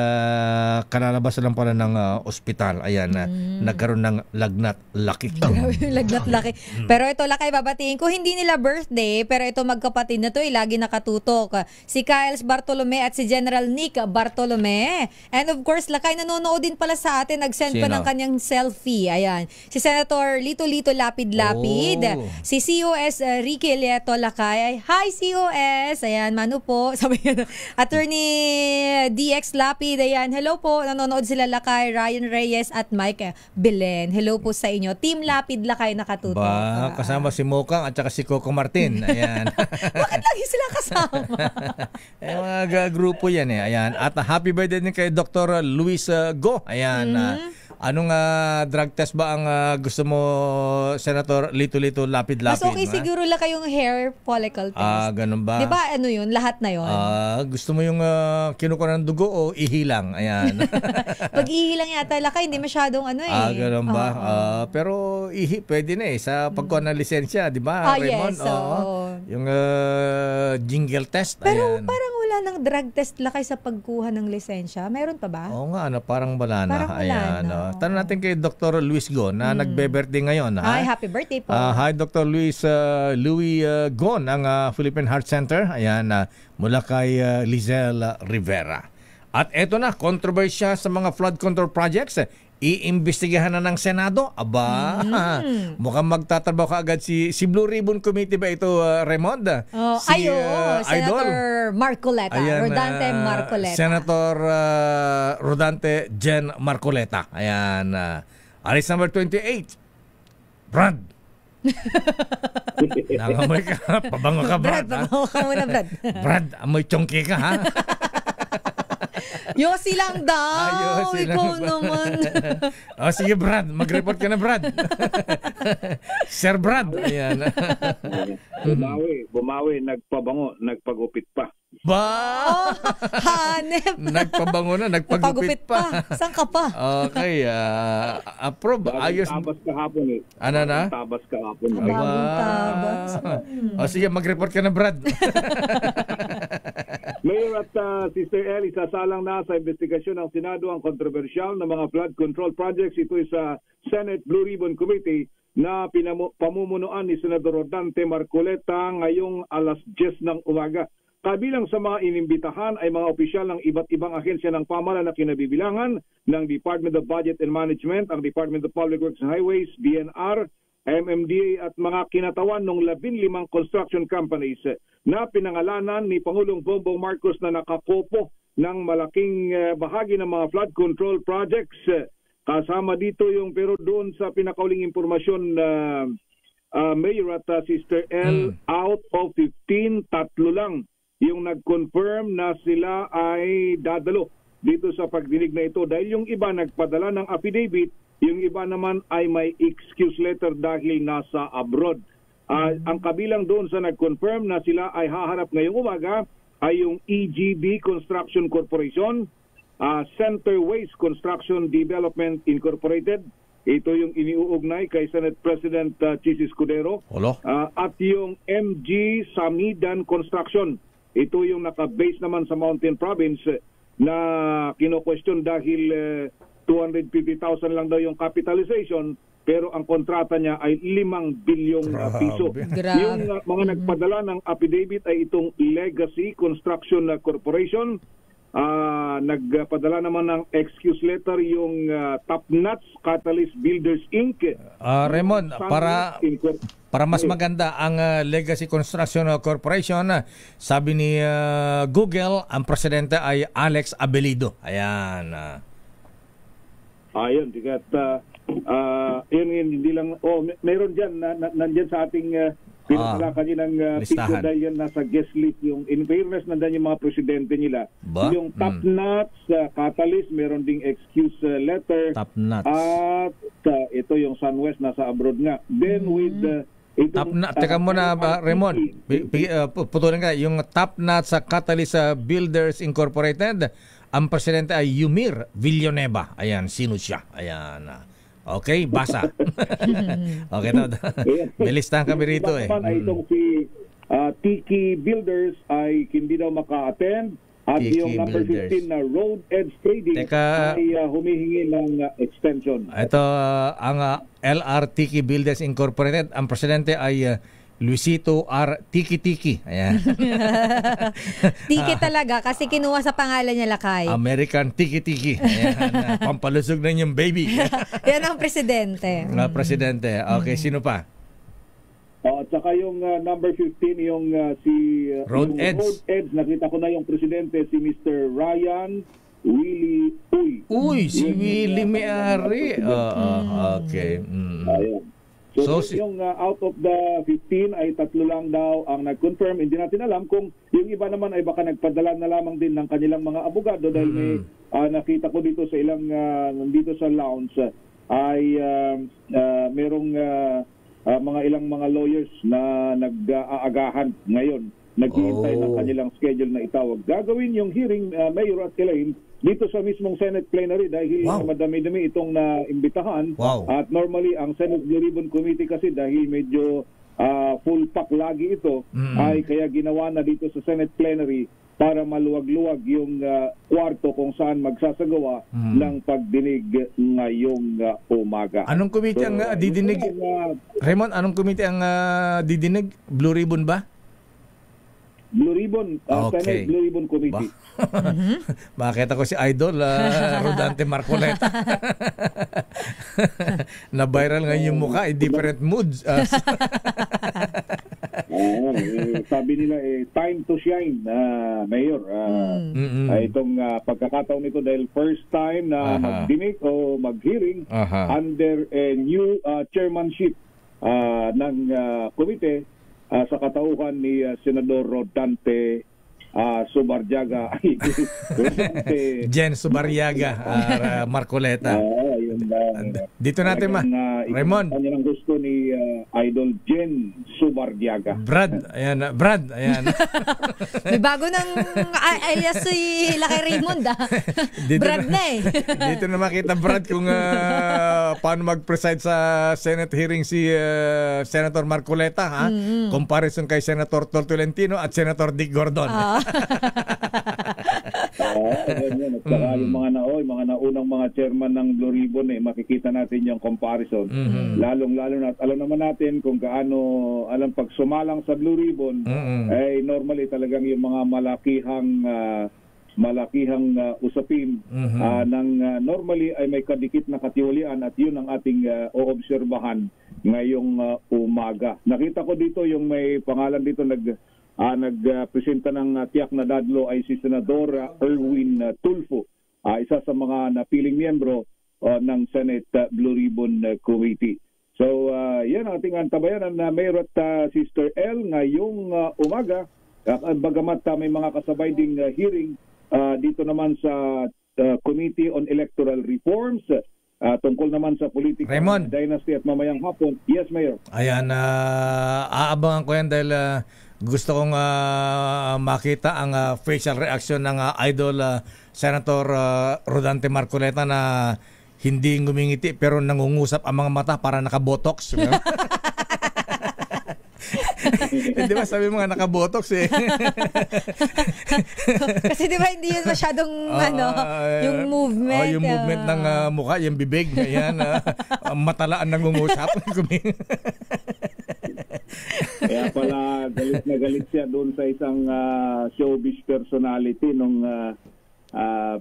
kalalabas lang pala ng ospital. Ayan, nagkaroon ng lagnat laki. Grabe yung lagnat laki. Pero ito, Lakay, babatiin ko, hindi nila birthday, pero ito magkapatid na to, lagi nakatutok. Si Kyles Bartolome at si General Nick Bartolome. And of course, Lakay, nanonood din pala sa atin, nag-send pa ng kanyang selfie. Ayan. Si Senator Lito Lapid-Lapid. Si COS Ricky Lieto, Lakay. Hi, COS! Ayan, Manu po. Sabi niya, Attorney DX Lapid, ayan. Hello po, nanonood sila, Lakay, Ryan Reyes at Mike Belen. Hello po sa inyo. Team Lapid, Lakay, nakatutok. Kasama si Mokang at saka si Coco Martin. Ayan. Bakit lagi sila kasama? Mga grupo yan eh. Ayan. At happy birthday din kay Dr. Luis Go. Ayan. Anong drug test ba ang gusto mo, Senator Lito Lapid-Lapid? Mas okay siguro lang kayong hair follicle test. Ganun ba? Di ba ano yun? Lahat na yun? Gusto mo yung kinukuha ng dugo o ihilang? Ayan. Pag ihilang yata, Lakay, hindi masyadong ano eh. Ganun ba? Pero pwede na eh. Sa pagkuha ng lisensya, di ba, Raymond? Yes. Yung jingle test. Pero ayan. parang wala ng drug test, Lakay, sa pagkuha ng lisensya. Meron pa ba? Oo nga, parang wala na. Parang wala na. Tanong natin kay Dr. Luis Go na nagbe-birthday ngayon. Ay, happy birthday po. Hi, Dr. Louis Go ng Philippine Heart Center. Ayan, mula kay Lizelle Rivera. At eto na, kontrobersya sa mga flood control projects. Iimbestigahan na ng Senado. Aba, mukhang magtatrabaho kaagad si Blue Ribbon Committee ba ito, Raymond? Senator Marcoleta. Ayan, Rodante Marcoleta. Senator Rodante Jen Marcoleta. Ayan. Alis number 28. Brad. Nangamoy ka. Pabango ka, Brad. Pabango ka muna, Brad. Brad, amoy chongki ka, ha? Yosi lang daw. Ikaw naman. Sige, Brad. Mag-report ka na, Brad. Sir Brad. Ayan. Bumawi. Nagpabango. Nagpagupit pa. Hanep. Nagpabango na. Nagpagupit pa. Saan ka pa? Okay. Approve. Ayos. Tabas kahapon eh. Ano na? Tabas kahapon. Tabas. Sige, mag-report ka na, Brad. Mayor at Sister Ellie, sasalang na sa investigasyon ng Senado ang kontrobersyal na mga flood control projects. Ito ay sa Senate Blue Ribbon Committee na pamumunuan ni Senador Rodante Marcoleta ngayong alas 10 ng umaga. Kabilang sa mga inimbitahan ay mga opisyal ng iba't ibang ahensya ng pamahalaan na kinabibilangan ng Department of Budget and Management, ang Department of Public Works and Highways, DNR, MMDA at mga kinatawan ng 15 construction companies na pinangalanan ni Pangulong Bongbong Marcos na nakakopo ng malaking bahagi ng mga flood control projects. Kasama dito yung, pero doon sa pinakauling impormasyon Mayor at Sister L, out of 15, 3 lang yung nag-confirm na sila ay dadalo dito sa pagdinig na ito. Dahil yung iba nagpadala ng affidavit, yung iba naman ay may excuse letter dahil nasa abroad. Ang kabilang doon sa nag-confirm na sila ay haharap ngayong umaga ay yung EGB Construction Corporation, Center Waste Construction Development Incorporated. Ito yung iniuugnay kay Senate President Chis Escudero. At yung MG Samidan Construction. Ito yung naka-base naman sa Mountain Province na kino-question dahil 250,000 lang daw yung capitalization pero ang kontrata niya ay 5 bilyong piso. Yung mga nagpadala ng affidavit ay itong Legacy Construction Corporation. Nagpadala naman ng excuse letter yung Top Nuts Catalyst Builders Inc. Raymond, para mas maganda ang Legacy Construction Corporation, sabi ni Google, ang presidente ay Alex Abelido. Ayan. Ayun, tigat yun hindi lang meron diyan nandiyan sa ating Pinadala kanilang picture listahan. dahil yan nasa guest list. Yung, in fairness, nandan yung mga presidente nila. Ba? Yung top nuts, catalyst, meron ding excuse letter. Top nuts. At ito yung SunWest, nasa abroad nga. Then with Teka muna, Raymond. Putulin ka. Yung top nuts sa Catalyst Builders Incorporated, ang presidente ay Yumir Villanueva. Ayan, sino siya? Ayan. Okay, basa. Okay na. May listahan kami rito eh. Ay itong si Tiki Builders ay hindi daw maka-attend. At Tiki yung number Builders. 15 na Road Edge Trading ay humihingi ng extension. Ito ang LR Tiki Builders Incorporated. Ang presidente ay Luisito R. Tiki. Ayan. Tiki talaga kasi kinuha sa pangalan niya Lakay. American Tiki. Ayan. Pampalusog na yung baby. Yan ang presidente. Presidente. Okay, sino pa? At saka yung number 15, yung si Road Edge. Road Edge, nakita ko na yung presidente, si Mr. Ryan Willie Uy. Uy, si Willie May-ari. Okay. Ayun. So yung out of the 15 ay 3 lang daw ang nag-confirm. Hindi natin alam kung yung iba naman ay baka nagpadala na lamang din ng kanilang mga abogado dahil may nakita ko dito sa ilang dito sa lounge ay merong mga ilang mga lawyers na nag-aagahan ngayon. Naghihintay ng kanilang schedule na itawag. Gagawin yung hearing, Mayor at Elaine, dito sa mismong Senate plenary dahil madami-dami itong naimbitahan. At normally, ang Senate Blue Ribbon Committee kasi dahil medyo full pack lagi ito, ay kaya ginawa na dito sa Senate plenary para maluwag-luwag yung kwarto kung saan magsasagawa ng pagdinig ngayong umaga. Anong committee ang didinig? Raymond, anong committee ang didinig? Blue Ribbon ba? Blue Ribbon, Senate Blue Ribbon Committee. Makita ko si Idol, Rodante Marcoleta. Na-viral ngayon yung mukha, different moods. Sabi nila, time to shine, Mayor. Itong pagkakataon nito dahil first time na magdinig o mag-hearing under a new chairmanship ng komite sa katauhan ni Senador Rodante Subarjaga. Jen Subarjaga Marcoleta. Dito natin Raymond. Ang gusto ni Idol Jen Subarjaga. Brad, ayan. May bago ng alias si Lakay Raymond Brad na eh. Dito na makita Brad kung paano mag-preside sa Senate hearing si Senator Marcoleta comparison kay Senator Tolentino at Senator Dick Gordon. Ganyan. At saka yung mga naunang mga chairman ng Blue Ribbon makikita natin yung comparison. Lalong-lalo na alam naman natin kung gaano pag sumalang sa Blue Ribbon ay normally talagang yung mga malakihang usapin ng normally ay may kadikit na katiwalian at yun ang ating oobserbahan ngayong umaga. Nakita ko dito yung may pangalan dito nagpresenta ng tiyak na dadlo ay si Senador Erwin Tulfo, isa sa mga napiling miyembro ng Senate Blue Ribbon Committee. So yan ang ating antabayan na Mayor at Sister L ngayong umaga. Bagamat may mga kasabay ding hearing dito naman sa Committee on Electoral Reforms tungkol naman sa political dynasty at mamayang hapon. Yes, Mayor. Ayan, aabangan ko yan dahil gusto kong makita ang facial reaction ng Idol Senator Rodante Marcoleta na hindi ngumingiti pero nangungusap ang mga mata para nakabotox. Di ba sabi mga nakabotox eh. Kasi di ba hindi yun masyadong yung movement. Yung movement ng mukha, yung bibig. Ayan, matalaan nangungusap. Kaya pala galit na galit siya doon sa isang showbiz personality nung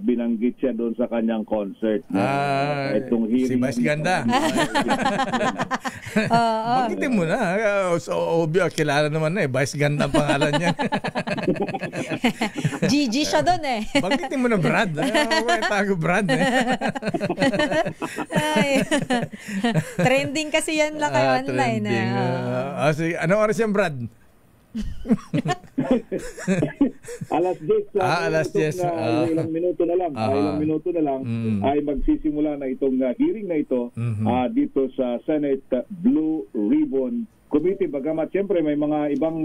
binanggit siya doon sa kanyang concert. Itong Si hearing. Vice Ganda. Banggitin mo na. So, obvio, kilala naman na Vice Ganda ang pangalan niya. Gigi siya doon eh. Banggitin mo na Brad. Tago Brad. Trending kasi yan lang kayo online. Sige, anong oras yan, Brad? Alas 10. Alas 10. Ilang minuto na lang. Ay magsisimula na itong hearing na ito dito sa Senate Blue Ribbon Committee. Bagamat siyempre may mga ibang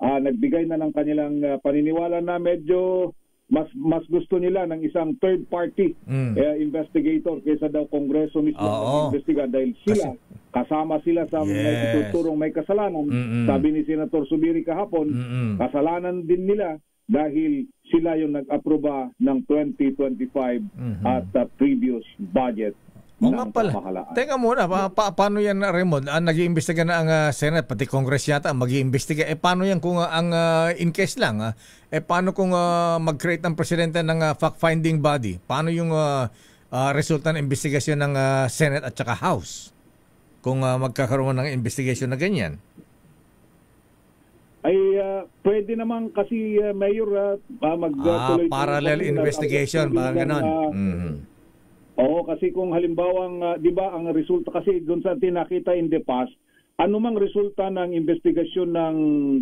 nagbigay na ng kanilang paniniwala na medyo mas gusto nila ng isang third party investigator kaysa daw Kongreso mismo mag-investiga dahil sila kasama sila sa may tuturong may kasalanan. Sabi ni Senator Subiri kahapon, kasalanan din nila dahil sila yung nag-aproba ng 2025 at previous budget. O nga pala. Teka muna, paano yan, Raymond? Nag-iimbestiga na ang Senate, pati Congress yata mag-iimbestiga. Paano yan kung ang in case lang? Paano kung mag-create ng presidente ng fact-finding body? Paano yung resulta ng investigasyon ng Senate at saka House? Kung magkakaroon ng investigation na ganyan? Ay pwede naman kasi Mayor mag-tuloy parallel investigation, ba ganon? Oo, kasi kung halimbawang, di ba, ang resulta kasi doon sa tinakita in the past, anumang resulta ng investigasyon ng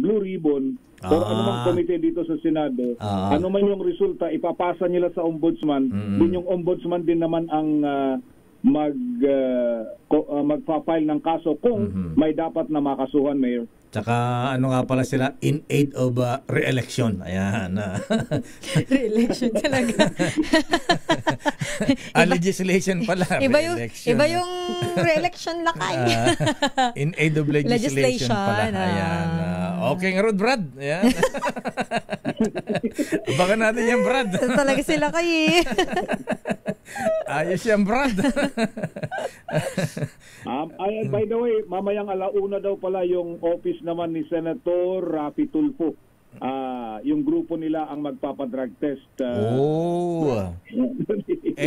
Blue Ribbon o anumang komite dito sa Senado, anuman yung resulta, ipapasa nila sa ombudsman, din yung ombudsman din naman ang magpa-file ng kaso kung may dapat na makasuhan, Mayor. Tsaka ano nga pala sila, in aid of re-election. Ayan. Re-election talaga. Legislation pala. Iba yung re-election lakay. In aid of legislation pala. Ayan. Okay nga, Brad. Ayan. Abangan natin yan, Brad. Talaga sila kayo. Ayos yan, Brad. By the way, mamayang alauna daw pala yung office naman ni Senator Rafi Tulfo. Yung grupo nila ang magpapadrug test.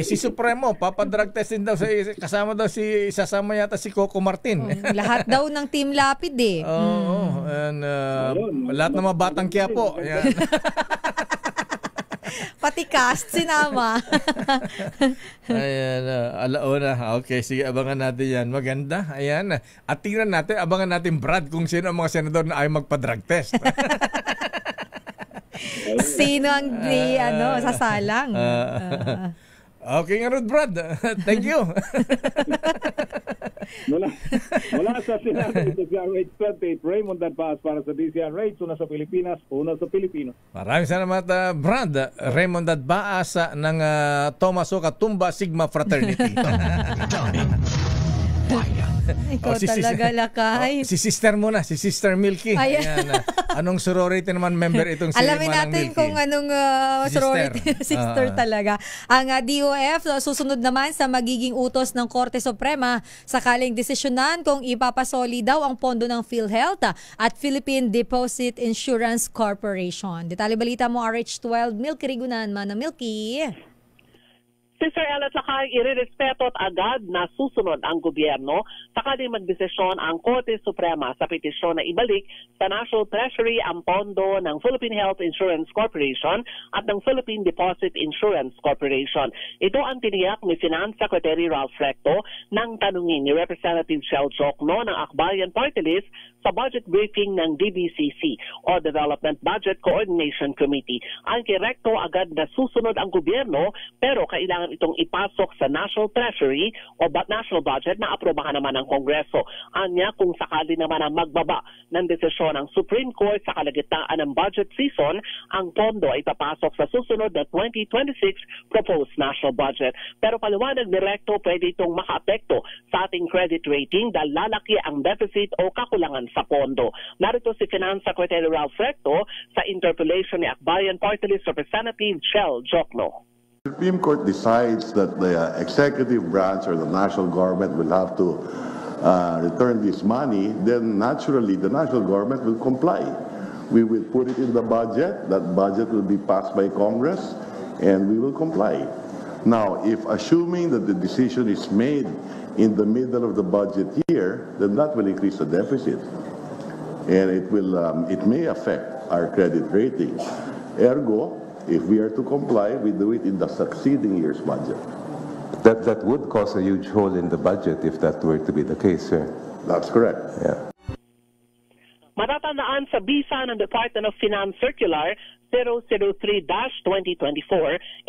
Si Supremo, papadrug test din daw. Kasama daw sasama yata si Coco Martin. Lahat daw ng Team Lapid eh. Lahat ng mga batang Quiapo. Pati cast sinama. Ayan, alauna. Okay, sige, abangan natin yan. Maganda. Ayan. At tingnan natin, abangan natin, Brad, kung sino ang mga senador na ay magpa-drug test. Sino ang sasalang? Okay nga, Brad. Thank you. Mula sa Senado, DCRH 28, Raymond Dadbaas para sa DCRH, una sa Pilipinas, una sa Pilipino. Maraming salamat, Brad. Raymond Dadbaas ng Tomaso Katumba Sigma Fraternity. Ikaw talaga lakay. Si sister mo na, si Sister Milky. Ayan. Anong sorority naman member itong si Alamin natin Milky? kung anong sorority sister talaga. Ang DOF susunod naman sa magiging utos ng Korte Suprema sakaling desisyonan kung ipapasoli daw ang pondo ng PhilHealth at Philippine Deposit Insurance Corporation. Detalye balita mo, RH12, Milky Rigunan, Mana Milky. Sister Ella Lakay, irerespeto at agad na susunod ang gobyerno sakaling magdesisyon ang Korte Suprema sa petisyon na ibalik sa National Treasury ang pondo ng Philippine Health Insurance Corporation at ng Philippine Deposit Insurance Corporation. Ito ang tiniyak ni Finance Secretary Ralph Recto nang tanungin ni Representative Shell Jokno ng Akbayan Party List sa budget briefing ng DBCC o Development Budget Coordination Committee. Ang kay Recto agad na susunod ang gobyerno pero kailangan itong ipasok sa National Treasury o National Budget na aprobahan naman ng Kongreso. Anya kung sakali naman ang magbaba ng desisyon ng Supreme Court sa kalagitnaan ng budget season, ang pondo ay papasok sa susunod na 2026 proposed national budget. Pero paliwanag ni Recto, pwede itong makaapekto sa ating credit rating dahil lalaki ang deficit o kakulangan sa pondo. Narito si Finance Secretary Ralph Recto sa interpellation ni Akbayan Party List Representative Shell Jokno. The Supreme Court decides that the executive branch or the national government will have to return this money, then naturally the national government will comply. We will put it in the budget. That budget will be passed by Congress. and we will comply. Now, if assuming that the decision is made in the middle of the budget year, then that will increase the deficit. And it may affect our credit rating. Ergo, if we are to comply, we do it in the succeeding year's budget. That would cause a huge hole in the budget if that were to be the case, sir. That's correct. Yeah. Matatandaan sa bisa ng Department of Finance Circular 003-2024,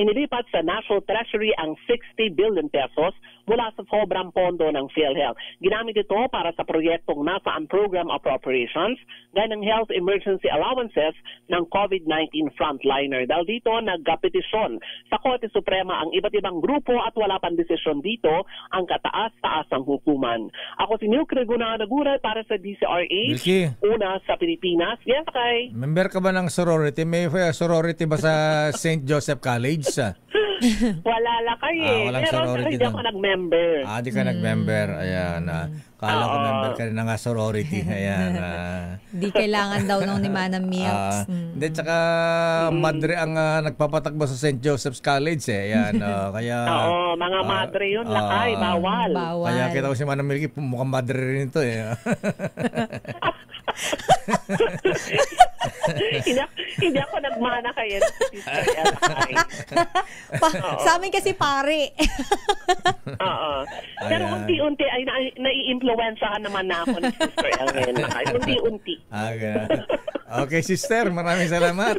inilipat sa National Treasury ang 60 billion pesos mula sa sobrang pondo ng PhilHealth. Ginamit ito para sa proyektong nasaan program appropriations gaya ng health emergency allowances ng COVID-19 frontliner. Dahil dito, nagpetisyon sa Korte Suprema ang iba't ibang grupo at wala pang desisyon dito ang kataas-taasang hukuman. Ako si Milk Reguna Naguray para sa DCRH. Milky, una sa Pilipinas. Yes, kay. member ka ba ng sorority? May sorority ba sa St. Joseph College? Wala lang kayo. Walang Pero sorority hindi ako nag-member. Di ka nag-member. Ayan. Kala ko member ka rin ng sorority. Ayan. Di kailangan daw nung ni Manang Milks. Hindi, tsaka madre ang nagpapatakbo sa St. Joseph's College. Ayan. Kaya... Oo, mga madre yun. Lakay, bawal. Kaya kita ko si Manang Milky, mukhang madre rin ito. Hindi ako nagmana kayo. Sa amin kasi pare. Oo. Pero unti-unti ay nai-influensyahan naman na ako ni Sister Ellen. Unti-unti. Okay, sister. Maraming salamat.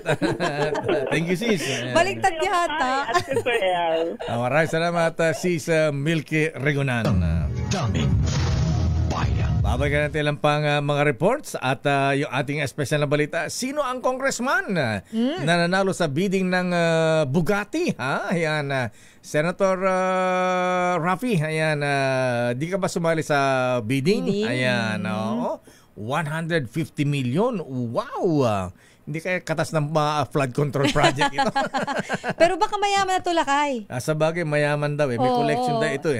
Thank you, sis. Baliktad yata. At Sister El. Maraming salamat, sis Milky Regunan. Daming bayan. Babalikan natin lang pang mga reports at yung ating special na balita. Sino ang congressman na nanalo sa bidding ng Bugatti? Ayan, Senator Raffy, ayan, di ka ba sumali sa bidding? Ayan, 150 million. Wow! Hindi kaya katas ng flood control project ito. Pero baka mayaman na tulakay. Sa bagay, mayaman daw. May collection daw ito.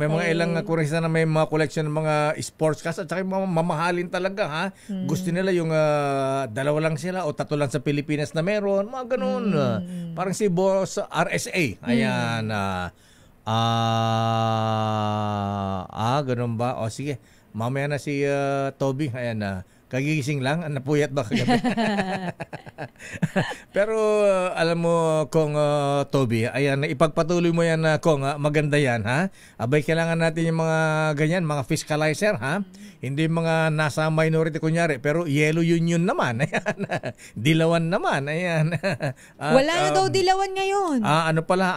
May mga ilang kuresa na may mga collection ng mga sports cars at saka mga mamahalin talaga. Gusto nila yung dalawa lang sila o tatlo lang sa Pilipinas na meron. Mga ganun. Parang si Boss RSA. Ayan. Ganun ba? O sige. Mamaya na si Toby. Ayan. Kagigising lang, napuyat ba kagabi? Pero alam mo, Kong Toby, ayan, ipagpatuloy mo yan, Kong, maganda yan, ha? Abay, kailangan natin yung mga ganyan, mga fiscalizer, ha? Hindi mga nasa minority kunyari, pero yellow union naman, ayan. Dilawan naman, ayan. Wala na daw dilawan ngayon. Ano pala,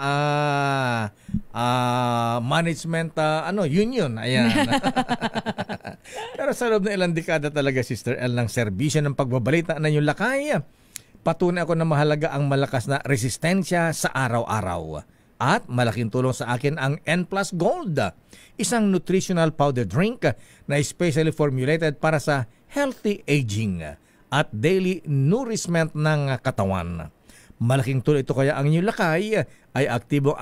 management, union, ayan. Pero sa loob ng ilang dekada talaga, Sister El, ng serbisyo ng pagbabalita na yung lakay, patunay ako na mahalaga ang malakas na resistensya sa araw-araw. At malaking tulong sa akin ang N Plus Gold, isang nutritional powder drink na specially formulated para sa healthy aging at daily nourishment ng katawan. Malaking tulong ito kaya ang inyong lakay ay aktibo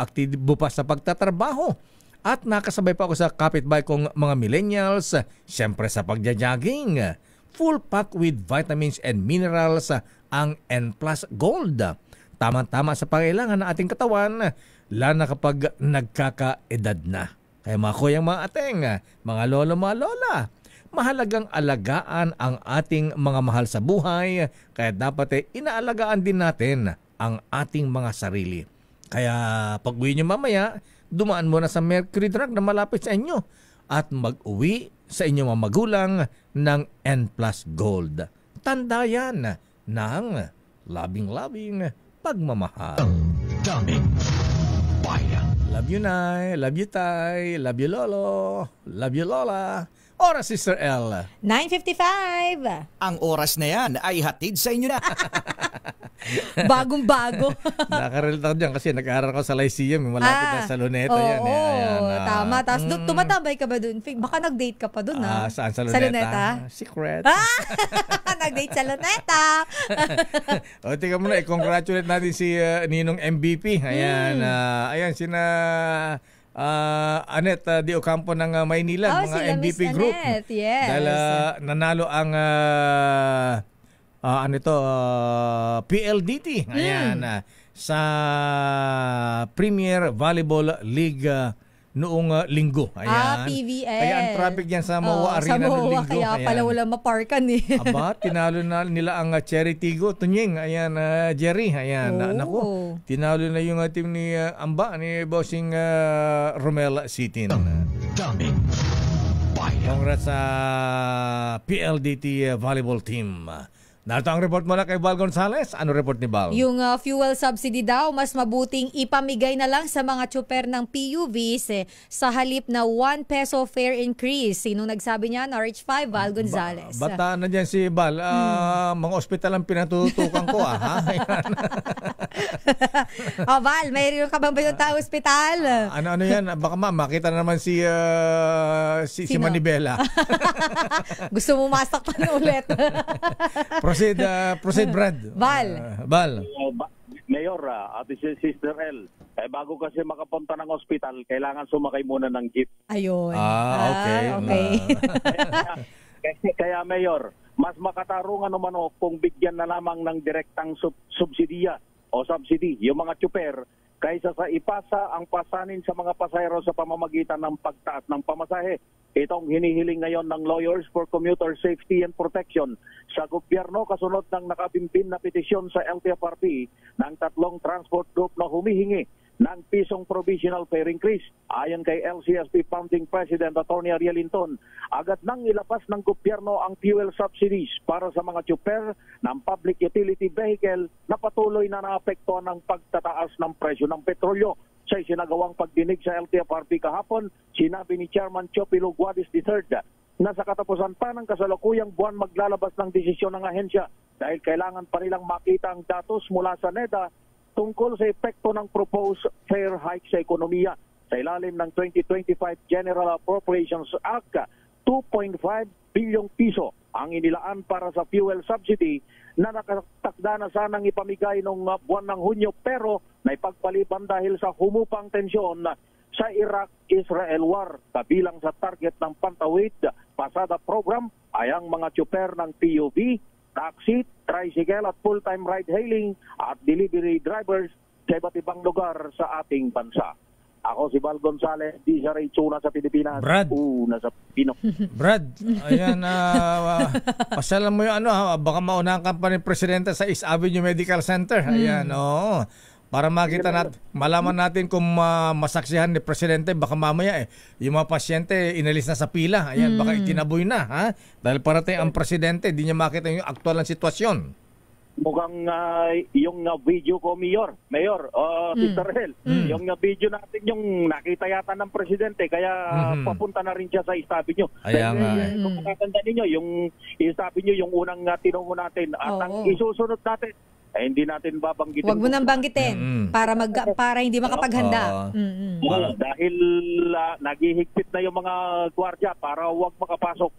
pa sa pagtatrabaho. At nakasabay pa ako sa kapitbahay kong mga millennials, siyempre sa pagja-jogging. Full pack with vitamins and minerals ang N Plus Gold. Tama-tama sa pangailangan ng ating katawan, lalo na kapag nagkakaedad na. Kaya mga kuyang, mga ateng, mga lolo, mga lola, mahalagang alagaan ang ating mga mahal sa buhay, kaya dapat inaalagaan din natin ang ating mga sarili. Kaya pag-uwi nyo mamaya, dumaan muna sa Mercury Drug na malapit sa inyo at mag-uwi sa inyong mga magulang ng N Plus Gold. Tanda yan ng labing-labing pagmamahal. Daming bayan. Love you, Nay. Love you, Tay. Love you, Lolo. Love you, Lola. Oras, Sister L. 9:55. Ang oras na yan ay hatid sa inyo na. Bagong-bago. Nakarelate ako dyan kasi nag-aaral ko sa Lyceum. Malapit na sa Luneta yan. Tama. Tapos tumatabay ka ba dun? Baka nag-date ka pa dun, ha? Saan sa Luneta? Sa Luneta? Secret. Nag-date sa Luneta. O, tika muna, i-congratulate natin si Ninong MVP. Ayan, ayan, sina Annette Di Ocampo ng Maynila, mga MVP Miss group. Annette, yes. Dahil nanalo ang PLDT. Ayan, sa Premier Volleyball League noong linggo. Ayan. PVL. Kaya ang traffic yan sa MOA Arena ng linggo. Kaya pala wala maparkan eh. Aba, tinalo na nila ang Cherry Tigo Tunying. Ayan, Jerry. Ayan, naku. Tinalo na yung team ni Amba, ni Bossing Romel Sitin. Daming bayan. Congrats sa PLDT volleyball team. Narito ang report mula kay Val Gonzales. Ano report ni Val? Yung fuel subsidy daw, mas mabuting ipamigay na lang sa mga tsuper ng PUVs sa halip na 1 peso fare increase. Sinong nagsabi niya? RH5, Val Gonzales. Bata na dyan si Val. Mga ospital ang pinatutukan ko. Val, mayroon ka bang ba yung tao ospital? Ano yan? Baka makita na naman si Manibela. Gusto mo masaktan ulit. Proceed Brad. Val. Mayor, Ate Sister L, bago kasi makapunta ng ospital, kailangan sumakay muna ng jeep. Ayun. Okay. Kaya Mayor, mas makatarungan naman kung bigyan na lamang ng direktang subsidiya o subsidy yung mga tsuper kaysa sa ipasa ang pasanin sa mga pasahero sa pamamagitan ng pagtaas ng pamasahe. Itong hinihiling ngayon ng Lawyers for Commuter Safety and Protection sa gobyerno kasunod ng nakabimbin na petisyon sa LTFRB ng 3 transport group na humihingi ng pisong provisional fare increase. Ayon kay LCSP Founding President Atty. Ariel Linton, agad nang ilabas ng gobyerno ang fuel subsidies para sa mga tsuper ng public utility vehicle na patuloy na naapektuhan ng pagtataas ng presyo ng petrolyo. Sa isinagawang pagdinig sa LTFRB kahapon, sinabi ni Chairman Chopilo Guadis III na sa katapusan pa ng kasalukuyang buwan maglalabas ng desisyon ng ahensya dahil kailangan pa nilang makita ang datos mula sa NEDA tungkol sa epekto ng proposed fare hike sa ekonomiya. Sa ilalim ng 2025 General Appropriations Act, 2.5 bilyong piso ang inilaan para sa fuel subsidy na nakatakda na sanang ipamigay noong buwan ng Hunyo pero naipagpaliban dahil sa humupang tensyon sa Iraq-Israel war. Kabilang sa target ng Pantawid Pasada Program ay ang mga tsuper ng PUV, taxi, tricycle at full-time ride-hailing at delivery drivers sa iba't ibang lugar sa ating bansa. Ako si Val Gonzales, DZRH, una sa Pilipinas, Brad. Una sa Pino. Brad, ayan, pasalan mo yung baka maunahan ka pa ni Presidente sa East Avenue Medical Center. Ayan, para makita natin, malaman natin kung masaksihan ni Presidente, baka mamaya yung mga pasyente inalis na sa pila. Ayan, baka itinaboy na. Dahil parating ang Presidente, di niya makita yung aktual na sitwasyon. Mukhang yung video ko, Mayor, Sister Hel, yung video natin, yung nakita yata ng Presidente, kaya papunta na rin siya sa East Avenue. Ayan nga. Kung makakanda ninyo, yung East Avenue, yung unang tinungo natin, at ang isusunod natin, hindi natin babanggitin. Huwag mo nang banggitin para hindi makapaghanda. Dahil naghihigpit na yung mga gwardiya para huwag makapasok.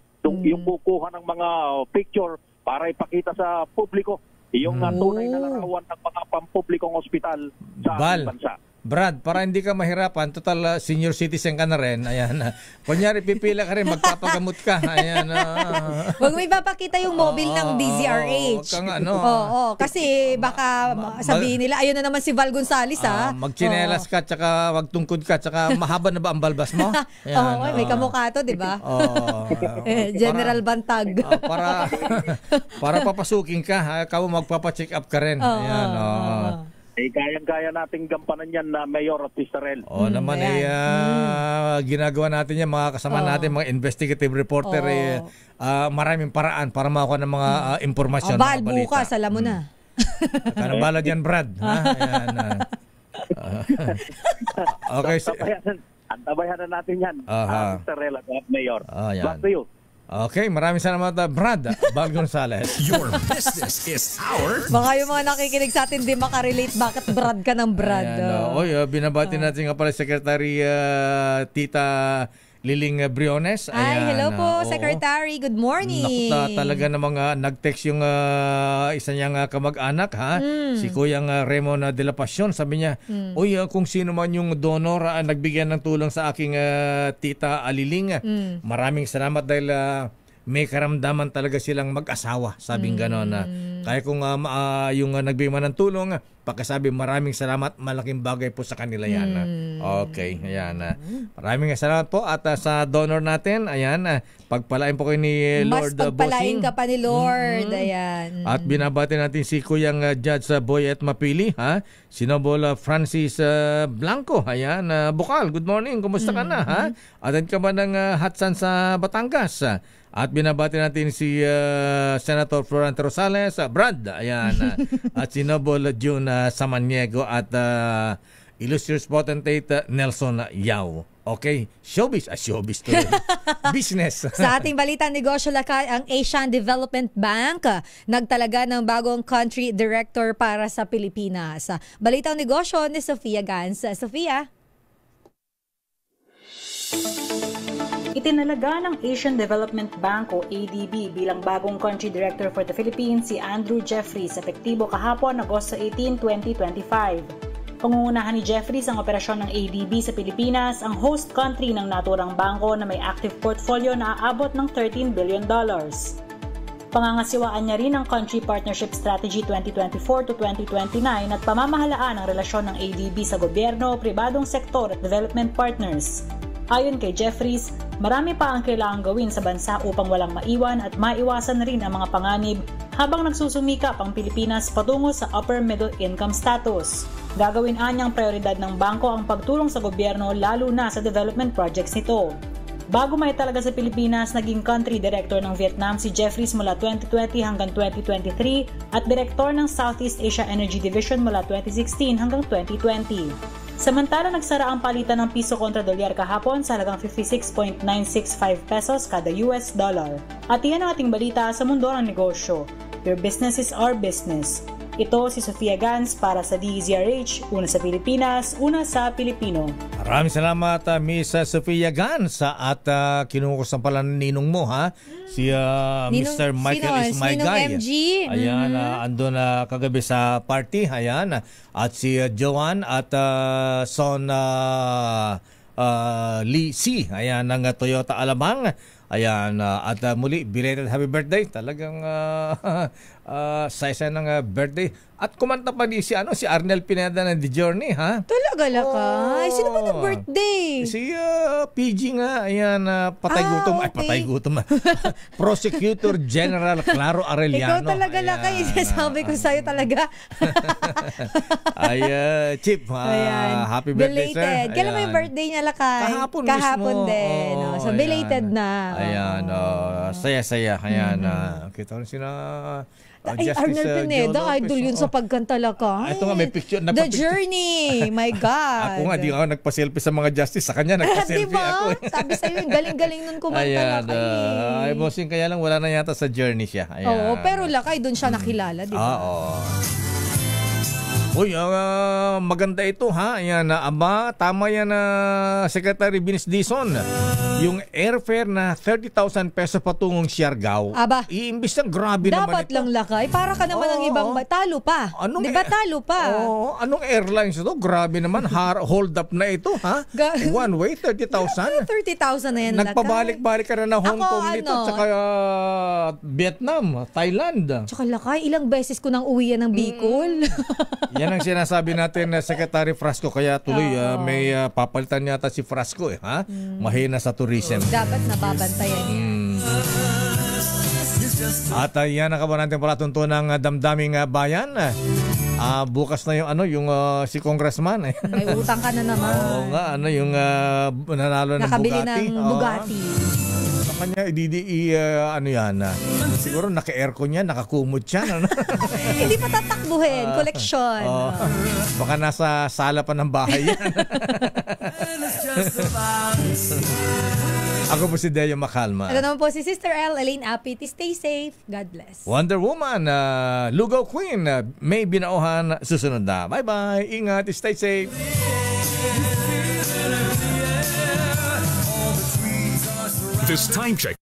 Yung kukuha ng mga picture para ipakita sa publiko yung tunay na larawan ng mga pampublikong ospital sa ating bansa. Brad, para hindi ka mahirapan, total senior citizen ka na rin. Ayan. Kunyari, pipila ka rin, magpapagamot ka. Ayan. Huwag mo ipapakita yung mobile ng DZRH. Kasi baka sabihin nila, ayun na naman si Val Gonzales, magchinelas ka, tsaka wag tungkod ka, tsaka mahaba na ba ang balbas mo? May kamukha to, di ba? General Bantag. Para papasukin ka, ikaw magpapacheck up ka rin. Ayan. Kayang-kaya nating gampanan yan na Mayor at Sister L. Naman ginagawa natin yan, mga kasama natin, mga investigative reporter, maraming paraan para makakuha ng mga impormasyon. Val, bukas, alam mo na. Kanang balad yan, Brad. Ayan. Okay. Antabayan na natin yan, Sister L at Mayor. Back to you. Okay, maraming salamat, Brad. Val Gonzales. Your business is our... Baka yung mga nakikinig sa atin di makarelate bakit Brad ka ng Brad. Binabati natin nga pala Secretary Tita Liling Briones. Ay, hello po, Secretary. Good morning. Talaga namang nag-text yung isa niyang kamag-anak, si Kuyang Raymond de la Pasión. Sabi niya, kung sino man yung donor nagbigyan ng tulong sa aking Tita Aliling, maraming salamat dahil may karamdaman talaga silang mag-asawa, sabing gano'n. Kaya kung yung nagbigay man ng tulong, pagkasabi maraming salamat, malaking bagay po sa kanila yan. Okay, ayan. Maraming salamat po at sa donor natin, ayan, pagpalain po kayo ni Lord Mas pagpalain Bossing. ka pa ni Lord. Ayan. At binabati natin si Kuyang Judge Boyet Mapili, ha? Si Noble Francis Blanco, ayan, Bukal, good morning, kumusta ka na, ha? Attend ka ba ng Hatsan sa Batangas? At binabati natin si Senator Florante Rosales, Brad, ayan, at si Noble June Samaniego at illustrious potentate Nelson Yao. Okay, showbiz to. Business. Sa ating balitang negosyo, Lakay, ang Asian Development Bank nagtalaga ng bagong country director para sa Pilipinas. Balitang negosyo ni Sofia Gans. Sofia? Itinalaga ng Asian Development Bank o ADB bilang bagong country director for the Philippines si Andrew Jeffries, epektibo kahapon Agosto 18, 2025. Pangungunahan ni Jeffries ang operasyon ng ADB sa Pilipinas, ang host country ng naturang bangko na may active portfolio na aabot ng $13 billion. Pangangasiwaan niya rin ang Country Partnership Strategy 2024 to 2029 at pamamahalaan ang relasyon ng ADB sa gobyerno, pribadong sektor at development partners. Ayon kay Jeffries, marami pa ang kailangang gawin sa bansa upang walang maiwan at maiwasan na rin ang mga panganib habang nagsusumikap ang Pilipinas patungo sa upper middle income status. Gagawin anyang prioridad ng bangko ang pagtulong sa gobyerno lalo na sa development projects nito. Bago may talaga sa Pilipinas, naging country director ng Vietnam si Jeffries mula 2020 hanggang 2023 at director ng Southeast Asia Energy Division mula 2016 hanggang 2020. Samantala, nagsara ang palitan ng piso kontra dolyar kahapon sa halagang 56.965 pesos kada US dollar. At iyan ang ating balita sa mundo ng negosyo. Your business is our business. Ito si Sofia Gans para sa DZRH, una sa Pilipinas, una sa Pilipino. Maraming salamat, Miss Sofia Gans. At kinukusan pala ng ninong mo, ha? Si Mr. Michael is my guy. MG. Ayan, andun kagabi sa party. Ayan. At si Joanne at Son Lee C. Ayan, ng Toyota Alabang. Ayan, at muli, belated happy birthday. Talagang sa ng birthday. At kumanta pa di si Arnel Pineda ng The Journey, ha? Talaga, Lakay. Sino ba ng birthday? Si PG nga. Ayan, patay gutom. Okay. Ay, patay gutom. Prosecutor General Claro Arellano. Ikaw talaga, Lakay. Sabi ko sa'yo talaga. Ay, Chip, happy birthday, belated. sir. Kailan mo yung birthday niya, Lakay? Kahapon mismo. din. So, belated na. Ayan, saya-saya. Ayan, kita rin sila. Ay, Arnel Pineda, idol yun sa pagkanta, Lakay. Ito nga, may picture. The Journey. My God. Ako nga, di ako nagpa-selfie sa mga Justice. Sa kanya, nagpa-selfie diba? ako. Sabi sa'yo, galing-galing nun kumanta, Ayan, Lakay. ay, bossing, kaya lang wala na yata sa Journey siya. Ayan. Oo, pero Lakay, doon siya nakilala, di ba? Oo. Uy, maganda ito, ha? Ayan, tama yan na Secretary Vince Dizon. Yung airfare na 30,000 pesos patungong Siargao. Aba. Iimbis na grabe naman Dapat ito. lang, Lakay. Para ka naman ang ibang talo pa. Di ba talo pa? Anong airlines ito? Grabe naman. Hold up na ito, ha? One way, 30,000? 30,000 na yan, Lakay. Nagpabalik-balik ka na ng Hong Kong nito. Tsaka Vietnam, Thailand. Tsaka, Lakay, ilang beses ko nang uwi yan ng Bicol. Yan ang sinasabi natin na Secretary Frasco. Kaya tuloy, may papalitan yata si Frasco, ha? Mahina sa tourism. Dapat nababantayan niya. At yan ang kaban natin palatuntunan ng damdaming bayan. Bukas na yung si Congressman. May utang ka na naman. Oo nga, yung nanalo ng Nakabili Bugatti. ng Bugatti. Sa kanya, siguro naka-aircon yan, nakakumot siya. Hindi pa tatakbuhin. Koleksyon. Baka nasa sala pa ng bahay yan. Ako po si Deo Macalma. Ito naman po si Sister L. Elaine Apit. Stay safe. God bless. Wonder Woman, Lugaw Queen, May Binauhan, susunod na. Bye-bye. Ingat. Stay safe. This time check.